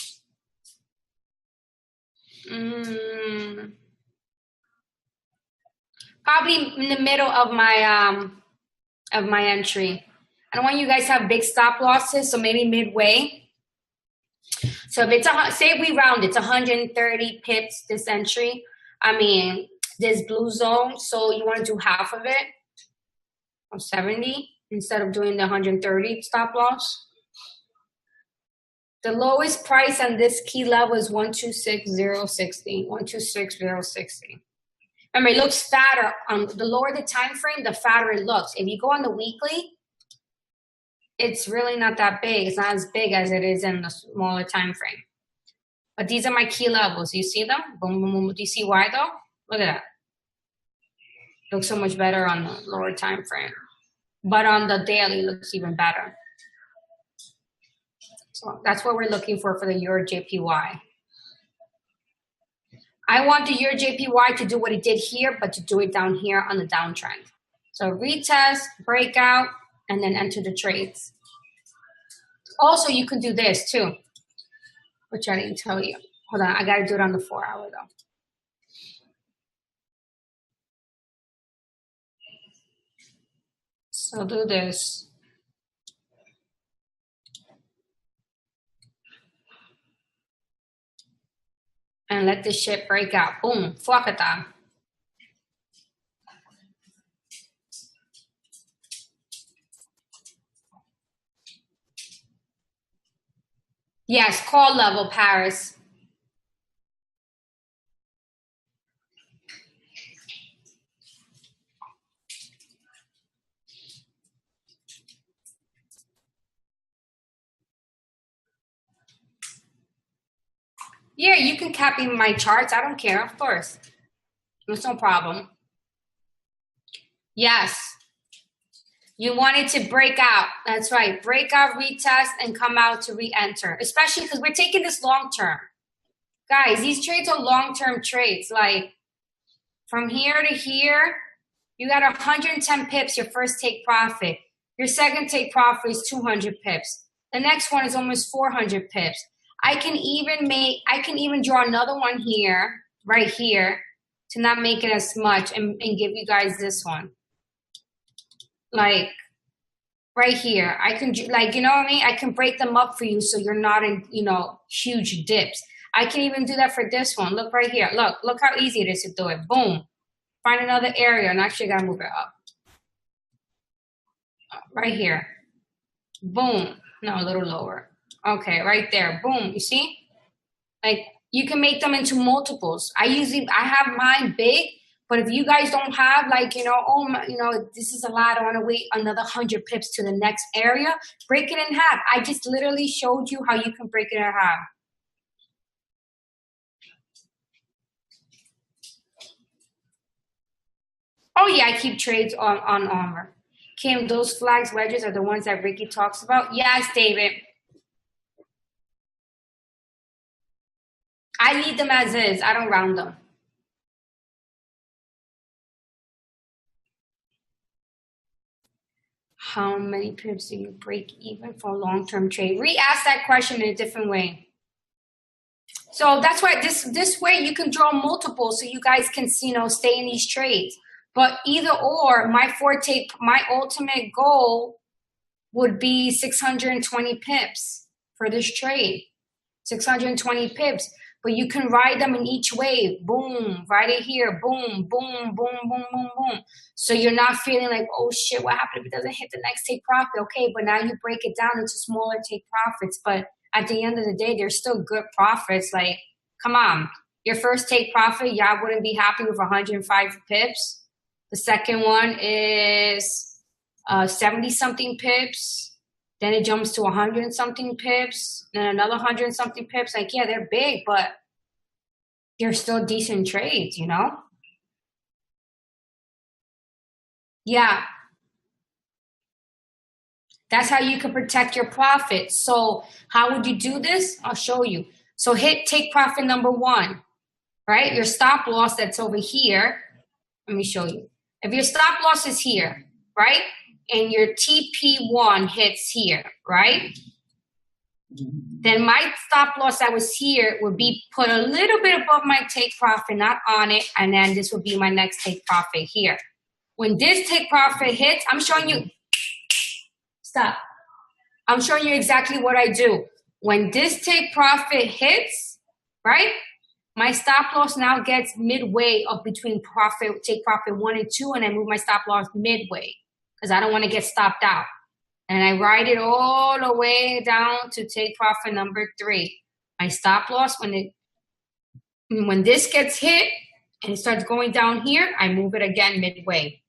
Probably in the middle of my entry. I don't want you guys to have big stop losses, so maybe midway. So if it's say we round, it's 130 pips this entry. I mean, this blue zone. So you want to do half of it, of 70, instead of doing the 130 stop loss. The lowest price on this key level is 126.060. 126.060. Remember, it looks fatter. The lower the time frame, the fatter it looks. If you go on the weekly, it's really not that big. It's not as big as it is in the smaller time frame. But these are my key levels. You see them? Boom, boom, boom. Do you see why though? Look at that. Looks so much better on the lower time frame. But on the daily, it looks even better. So that's what we're looking for the Euro JPY. I want the Euro JPY to do what it did here, but to do it down here on the downtrend. So retest, breakout, and then enter the trades. Also, you can do this too, which I didn't tell you. Hold on, I gotta do it on the 4 hour though. So do this. and let this shit break out. Boom, fuakata. Yes, call level, Paris. Yeah, you can copy my charts. I don't care, of course. It's no problem. Yes. You want it to break out. That's right. Break out, retest, and come out to re-enter. Especially because we're taking this long term. Guys, these trades are long-term trades. Like from here to here, you got 110 pips, your first take profit. Your second take profit is 200 pips. The next one is almost 400 pips. I can even draw another one here, right here, to not make it as much and give you guys this one. Like right here, I can, like, you know what I mean? I can break them up for you so you're not in, you know, huge dips. I can even do that for this one. Look right here. Look how easy it is to do it. Boom. Find another area, and actually I gotta move it up. Right here. Boom. No, a little lower. Okay, right there. Boom. You see? Like, you can make them into multiples. I have mine big, but if you guys don't have, like, you know, oh, my, you know, this is a lot, I want to wait another 100 pips to the next area, break it in half. I just literally showed you how you can break it in half. Oh, yeah, I keep trades on Armor. Kim, those flags wedges are the ones that Ricky talks about? Yes, David. I leave them as is. I don't round them. How many pips do you break even for a long-term trade? Re-ask that question in a different way. So that's why this way you can draw multiple so you guys can, you know, stay in these trades. But either or, my ultimate goal would be 620 pips for this trade. 620 pips. But you can ride them in each wave. Boom, ride it here. Boom, boom, boom, boom, boom, boom. So you're not feeling like, oh shit, what happened if it doesn't hit the next take profit? Okay, but now you break it down into smaller take profits. But at the end of the day, they're still good profits. Like, come on. Your first take profit, y'all wouldn't be happy with 105 pips. The second one is 70-something pips. Then it jumps to 100-something pips. Then another 100-something pips. Like, yeah, they're big, but they're still decent trades, you know? Yeah. That's how you can protect your profit. So how would you do this? I'll show you. So hit take profit number 1, right? Your stop loss that's over here. Let me show you. If your stop loss is here, right? And your TP1 hits here, right? Then my stop loss that was here would be put a little bit above my take profit, not on it, and then this would be my next take profit here. When this take profit hits, I'm showing you, stop. I'm showing you exactly what I do. When this take profit hits, right? My stop loss now gets midway of between take profit 1 and 2, and I move my stop loss midway because I don't want to get stopped out. And I ride it all the way down to take profit number 3. My stop loss, when this gets hit and it starts going down here, I move it again midway.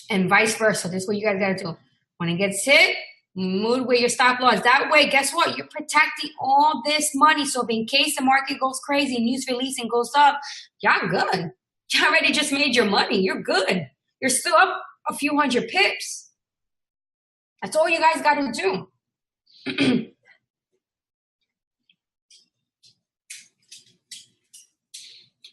And vice versa. This is what you guys got to do. When it gets hit, move with your stop loss. That way, guess what? You're protecting all this money. So if in case the market goes crazy, news release and goes up, y'all good. You already just made your money. You're good. You're still up a few hundred pips. That's all you guys got to do.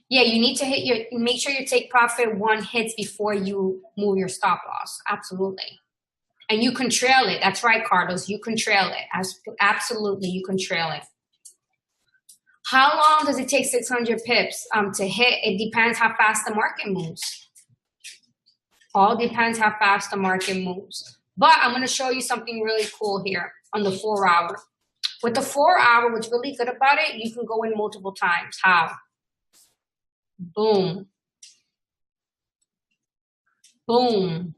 Yeah, you need to make sure your take profit 1 hits before you move your stop loss. Absolutely. And you can trail it. That's right, Carlos. You can trail it. Absolutely, you can trail it. How long does it take 600 pips to hit? It depends how fast the market moves. All depends how fast the market moves. But I'm going to show you something really cool here on the 4-hour. With the 4 hour, what's really good about it, you can go in multiple times. How? Boom. Boom.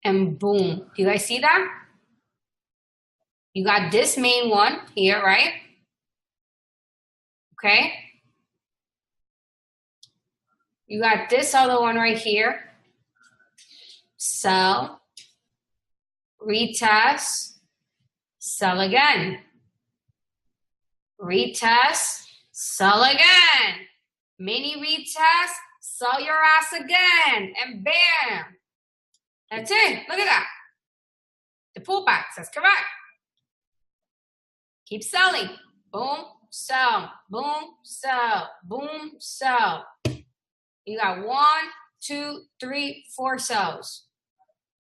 And boom. Do you guys see that? You got this main one here, right? Okay. You got this other one right here. Sell. Retest. Sell again. Retest. Sell again. Mini retest. Sell your ass again. And bam. That's it. Look at that. The pullbacks. That's correct. Keep selling. Boom, sell. Boom, sell. Boom, sell. You got 1, 2, 3, 4 sells.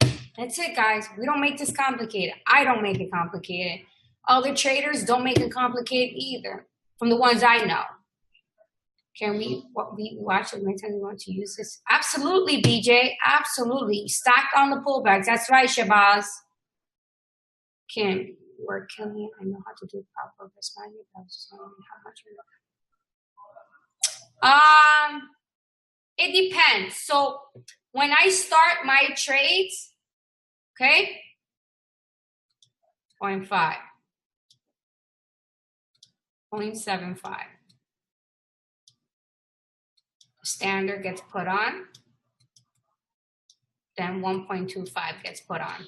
That's it, guys. We don't make this complicated. I don't make it complicated. Other traders don't make it complicated either, from the ones I know. Can we watch it anytime we want to use this? Absolutely, BJ. Absolutely. Stacked on the pullbacks. That's right, Shabazz. Kim, we're killing it. I know how to do proper responding. I was just wondering how much. It depends. So when I start my trades, okay, 0.5, 0.75. Standard gets put on, then 1.25 gets put on.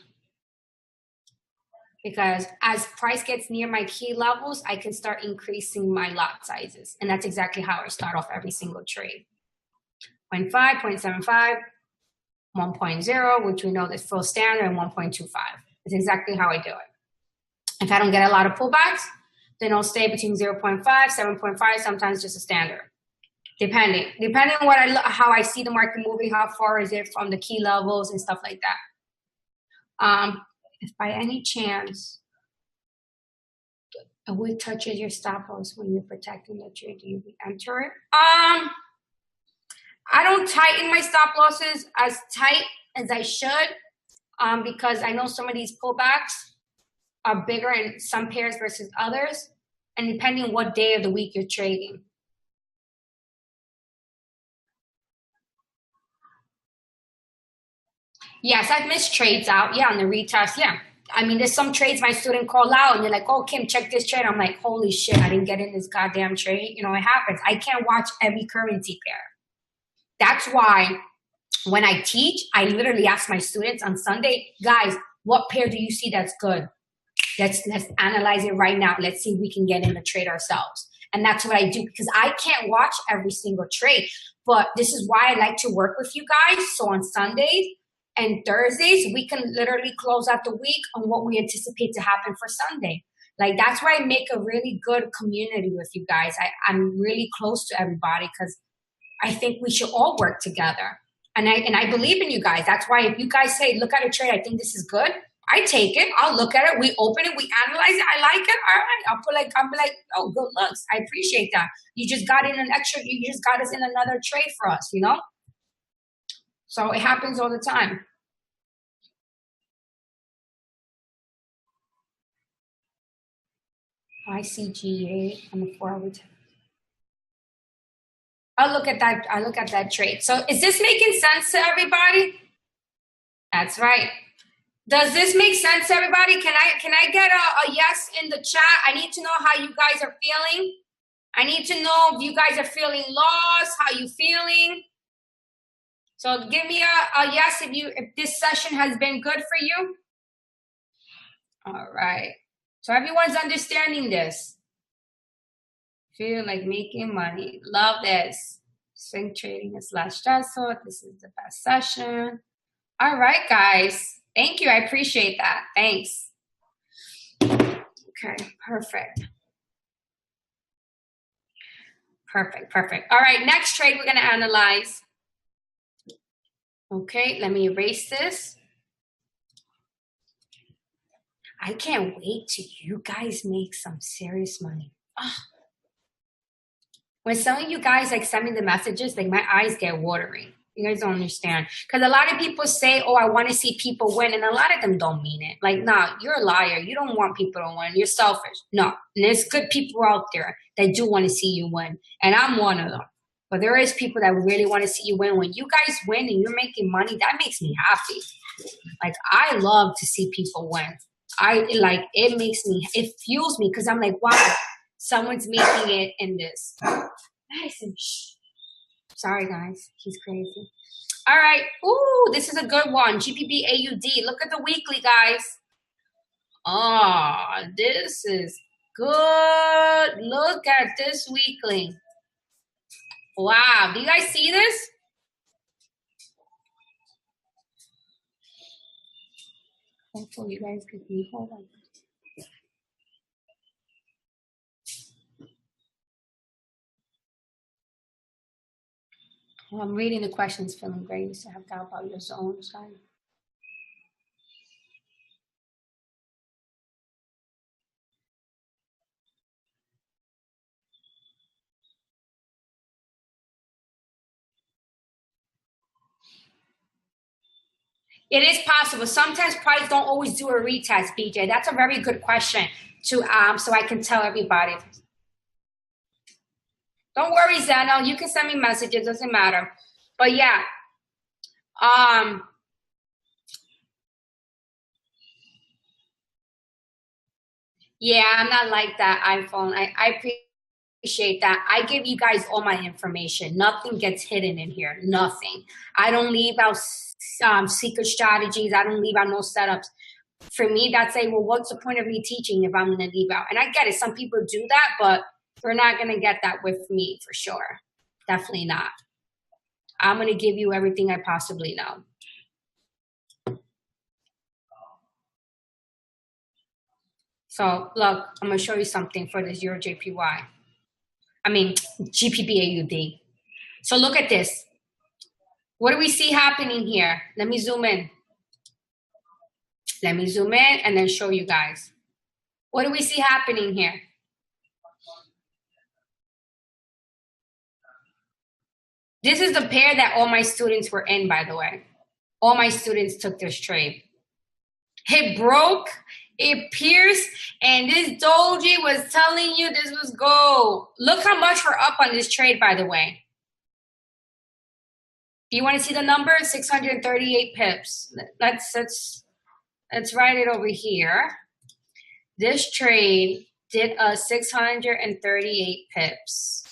Because as price gets near my key levels, I can start increasing my lot sizes. And that's exactly how I start off every single trade. 0.5, 0.75, 1.0, which we know is full standard, and 1.25. It's exactly how I do it. If I don't get a lot of pullbacks, then I'll stay between 0.5, 7.5, sometimes just a standard. Depending on what how I see the market moving, how far is it from the key levels and stuff like that. If by any chance a wick touches your stop loss when you're protecting the trade, do you enter it? I don't tighten my stop losses as tight as I should, because I know some of these pullbacks are bigger in some pairs versus others, and depending on what day of the week you're trading. Yes, I've missed trades out. Yeah, on the retest. Yeah. I mean, there's some trades my student call out and they're like, oh, Kim, check this trade. I'm like, holy shit, I didn't get in this goddamn trade. You know, it happens. I can't watch every currency pair. That's why when I teach, I literally ask my students on Sunday, guys, what pair do you see that's good? Let's analyze it right now. Let's see if we can get in the trade ourselves. And that's what I do, because I can't watch every single trade. But this is why I like to work with you guys. So on Sundays and Thursdays, we can literally close out the week on what we anticipate to happen for Sunday. Like, that's why I make a really good community with you guys. I'm really close to everybody because I think we should all work together. And I believe in you guys. That's why if you guys say, look at a trade, I think this is good, I take it. I'll look at it. We open it. We analyze it. I like it. All right. I'll be like, oh, good looks. I appreciate that. You just got in an extra. You just got us in another trade for us, you know? So it happens all the time. ICGA on the 4-hour time. I'll look at that. I look at that trade. So is this making sense to everybody? That's right. Does this make sense to everybody? Can I get a yes in the chat? I need to know how you guys are feeling. I need to know if you guys are feeling lost, how you feeling. So give me a yes if this session has been good for you. All right. So everyone's understanding this. Feel like making money. Love this. Swing trading is less stressful. This is the best session. All right, guys. Thank you. I appreciate that. Thanks. Okay, perfect. Perfect. All right, next trade we're going to analyze. Okay, let me erase this. I can't wait till you guys make some serious money. Oh. When some of you guys like send me the messages, like my eyes get watery. You guys don't understand. Because a lot of people say, oh, I want to see people win. And a lot of them don't mean it. Like, nah, you're a liar. You don't want people to win. You're selfish. No. And there's good people out there that do want to see you win. And I'm one of them. But there is people that really want to see you win. When you guys win and you're making money, that makes me happy. Like, I love to see people win. It fuels me because I'm like, wow, someone's making it in this. Madison, shh. Sorry, guys. He's crazy. All right. Ooh, this is a good one. GPB AUD. Look at the weekly, guys. Oh, this is good. Look at this weekly. Wow. Do you guys see this? Hopefully you guys could see. Hold on. I'm reading the questions, feeling great. You have doubt about your zone sign. It is possible. Sometimes price don't always do a retest, BJ. That's a very good question to so I can tell everybody. Don't worry, Zeno. You can send me messages. Doesn't matter. But yeah. Yeah, I'm not like that iPhone. I appreciate that. I give you guys all my information. Nothing gets hidden in here. Nothing. I don't leave out secret strategies. I don't leave out no setups. For me, that's well, what's the point of me teaching if I'm going to leave out? And I get it. Some people do that, but you're not going to get that with me for sure. Definitely not. I'm going to give you everything I possibly know. So look, I'm going to show you something for this Euro JPY. I mean, GPB AUD. So look at this. What do we see happening here? Let me zoom in. Let me zoom in and then show you guys. What do we see happening here? This is the pair that all my students were in, by the way. All my students took this trade. It broke, it pierced, and this doji was telling you this was gold. Look how much we're up on this trade, by the way. Do you want to see the number? 638 pips. Let's write it over here. This trade did 638 pips.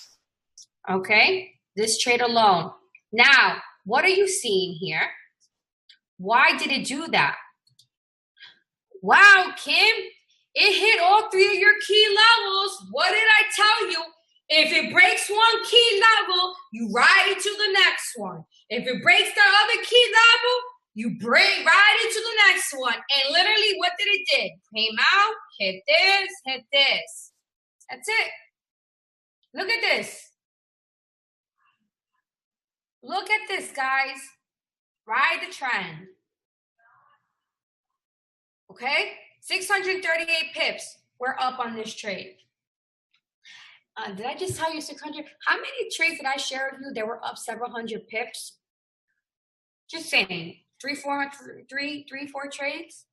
Okay? This trade alone. Now, what are you seeing here? Why did it do that? Wow, Kim, it hit all three of your key levels. What did I tell you? If it breaks one key level, you ride it to the next one. If it breaks the other key level, you ride it to the next one. And literally, what did it do? Came out, hit this, hit this. That's it. Look at this. Look at this, guys. Ride the trend. Okay? 638 pips. We're up on this trade. Did I just tell you 600? How many trades did I share with you that were up several hundred pips? Just saying. 3, 4 trades?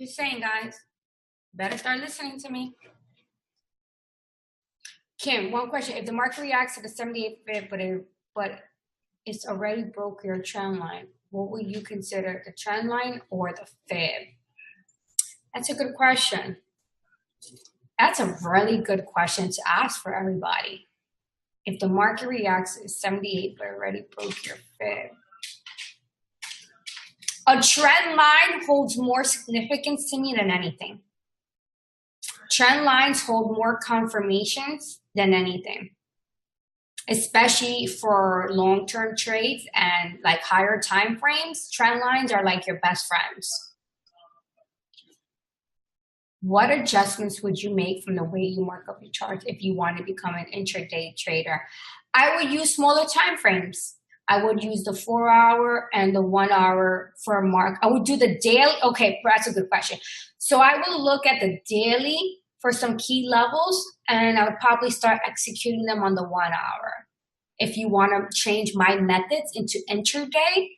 Just saying, guys. Better start listening to me. Kim, one question. If the market reacts to the 78 pip, but it's already broke your trend line, what would you consider, the trend line or the fib? That's a good question. That's a really good question to ask for everybody. If the market reacts to 78 but already broke your fib. A trend line holds more significance to me than anything. Trend lines hold more confirmations than anything, especially for long-term trades and like higher time frames. Trend lines are like your best friends. What adjustments would you make from the way you mark up your charts if you want to become an intraday trader? I would use smaller time frames. I would use the 4-hour and the 1 hour for a mark. I would do the daily. Okay, that's a good question. So I will look at the daily for some key levels, and I would probably start executing them on the 1 hour. if you want to change my methods into intraday,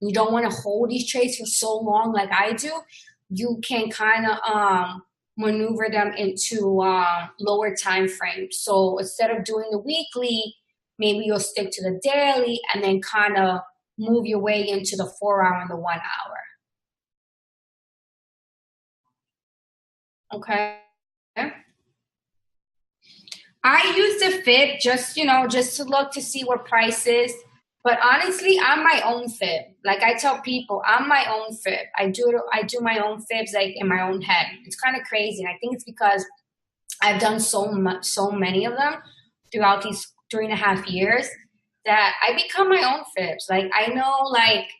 you don't want to hold these trades for so long like I do, you can kind of maneuver them into lower time frames. So instead of doing the weekly, maybe you'll stick to the daily and then kind of move your way into the 4 hour and the 1 hour. Okay. I use the fib just, just to look to see what price is. But honestly, I'm my own fib. Like I tell people, I'm my own fib. I do my own fibs like in my own head. It's kind of crazy. And I think it's because I've done so many of them throughout these 3.5 years that I become my own fibs. Like I know like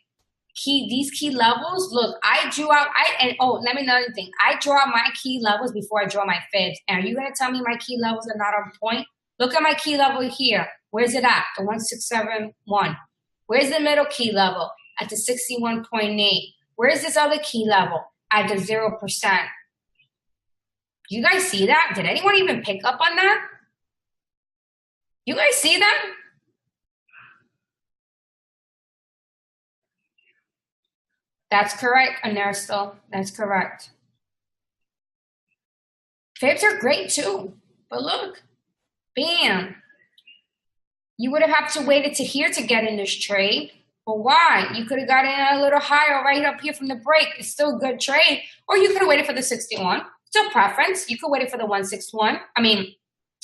these key levels. Look, let me know another thing. I draw my key levels before I draw my fibs. And are you gonna tell me my key levels are not on point? Look at my key level here. Where's it at? The 1671. Where's the middle key level? At the 61.8. Where's this other key level? At the 0%. You guys see that? Did anyone even pick up on that? You guys see that? That's correct, Anersto. That's correct. Fibs are great too. But look, bam. You would have had to waited to here to get in this trade. But why? You could have got in a little higher right up here from the break. It's still a good trade. Or you could have waited for the 61. Still preference. You could wait for the 161. I mean,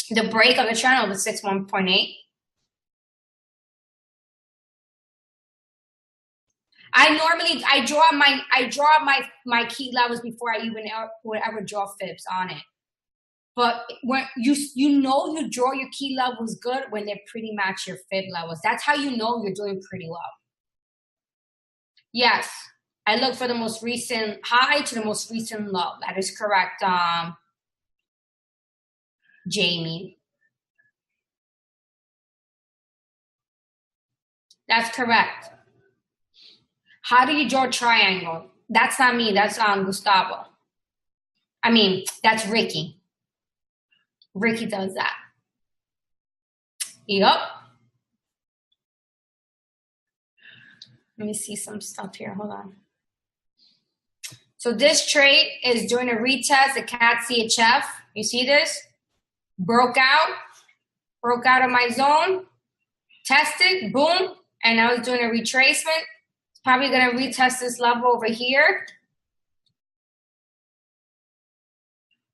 the break of the channel, the 61.8. I draw my key levels before I even would ever draw fibs on it. But when you draw your key levels good when they pretty match your fib levels. That's how you know you're doing pretty well. Yes, I look for the most recent high to the most recent low. That is correct, Jamie. That's correct. How do you draw a triangle? That's not me. That's Gustavo. I mean, that's Ricky. Ricky does that. Yup. Let me see some stuff here. Hold on. So this trade is doing a retest, the CAD CHF. You see this? Broke out of my zone, tested, boom, and I was doing a retracement. It's probably going to retest this level over here.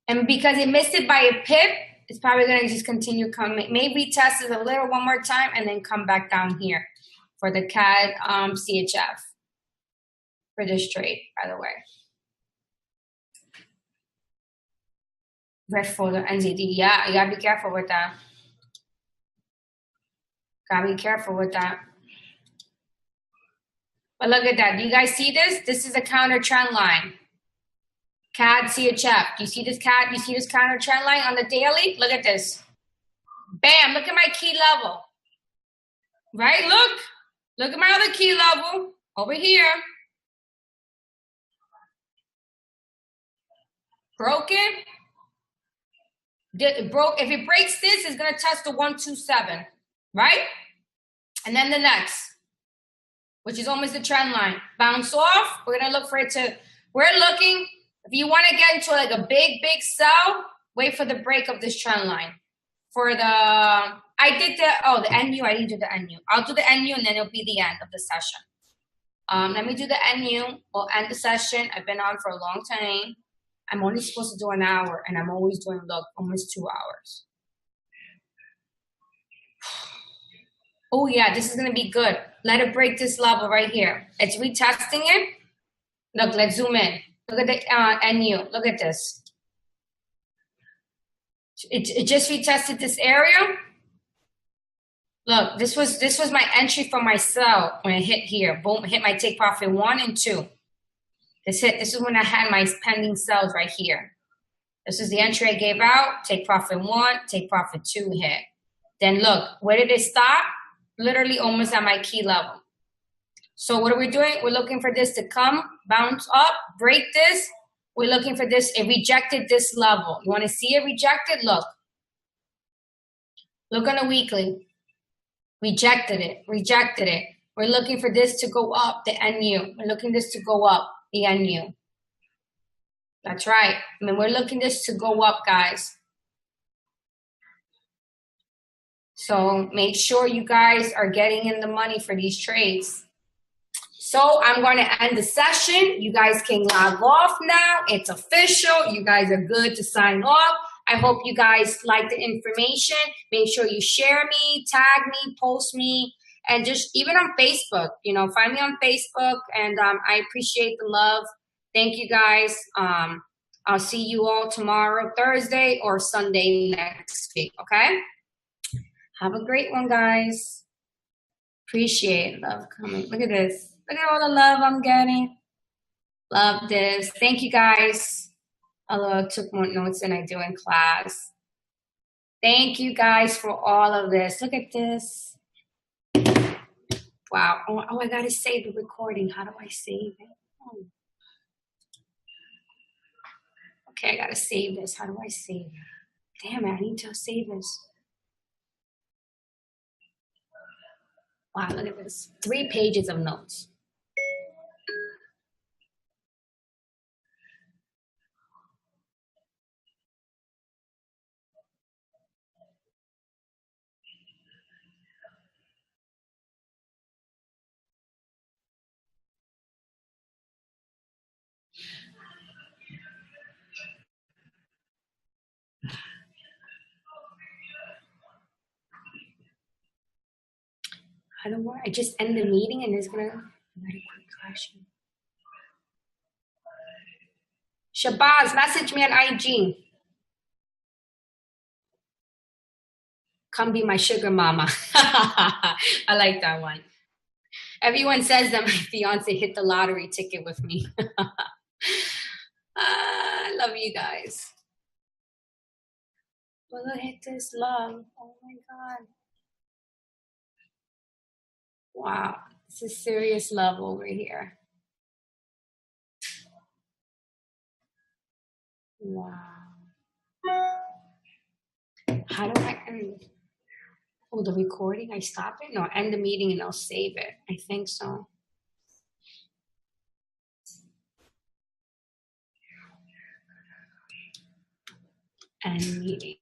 And because it missed it by a pip, it's probably going to just continue coming. Maybe retest it a little one more time and then come back down here for the CAD CHF for this trade, by the way. Red folder, NZD. Yeah, you got to be careful with that. Got to be careful with that. But look at that. Do you guys see this? This is a counter trend line. CAD CHF. Do you see this CAD? Do you see this counter trend line on the daily? Look at this. Bam. Look at my key level. Right? Look at my other key level over here. Broken. If it breaks this, it's going to test the 127. Right? And then the next, which is almost the trend line. Bounce off. We're going to look for it to, we're looking, if you want to get into like a big sell, wait for the break of this trend line. For the, I did the NU, I didn't do the NU. I'll do the NU and then it'll be the end of the session. Let me do the NU. We'll end the session. I've been on for a long time. I'm only supposed to do an hour and I'm always doing, look, almost 2 hours. Oh yeah, this is going to be good. Let it break this level right here. It's retesting it. Look, let's zoom in. Look at the NU. Look at this. It just retested this area. Look, this was my entry for my sell when it hit here. Boom, hit my take profit 1 and 2. This is when I had my pending sells right here. This is the entry I gave out. Take profit 1, take profit 2 hit. Then look, where did it stop? Literally almost at my key level. So what are we doing? We're looking for this to come, bounce up, break this. We're looking for this. It rejected this level. You want to see it rejected? Look. Look on the weekly. Rejected it. Rejected it. We're looking for this to go up, the NU. We're looking this to go up, the NU. That's right. I mean, we're looking this to go up, guys. So make sure you guys are getting in the money for these trades. So I'm going to end the session. You guys can log off now. It's official. You guys are good to sign off. I hope you guys like the information. Make sure you share me, tag me, post me, and just even on Facebook, you know, find me on Facebook. And I appreciate the love. Thank you guys. I'll see you all tomorrow, Thursday, or Sunday next week. Okay? Have a great one, guys. Appreciate love coming. Look at this. Look at all the love I'm getting. Love this. Thank you, guys. Although I took more notes than I do in class. Thank you, guys, for all of this. Look at this. Wow. Oh, I got to save the recording. How do I save it? Oh. Okay, I got to save this. How do I save it? Damn it, I need to save this. Wow, look at this. 3 pages of notes. I don't want. I just end the meeting and it's gonna. Very quick question. Shabazz, message me on IG. Come be my sugar mama. I like that one. Everyone says that my fiance hit the lottery ticket with me. I love you guys. Well, look at this love. Oh my God. Wow. This is serious love over here. Wow. How do I end? Oh, the recording? I stop it? No, end the meeting and I'll save it. I think so. End meeting.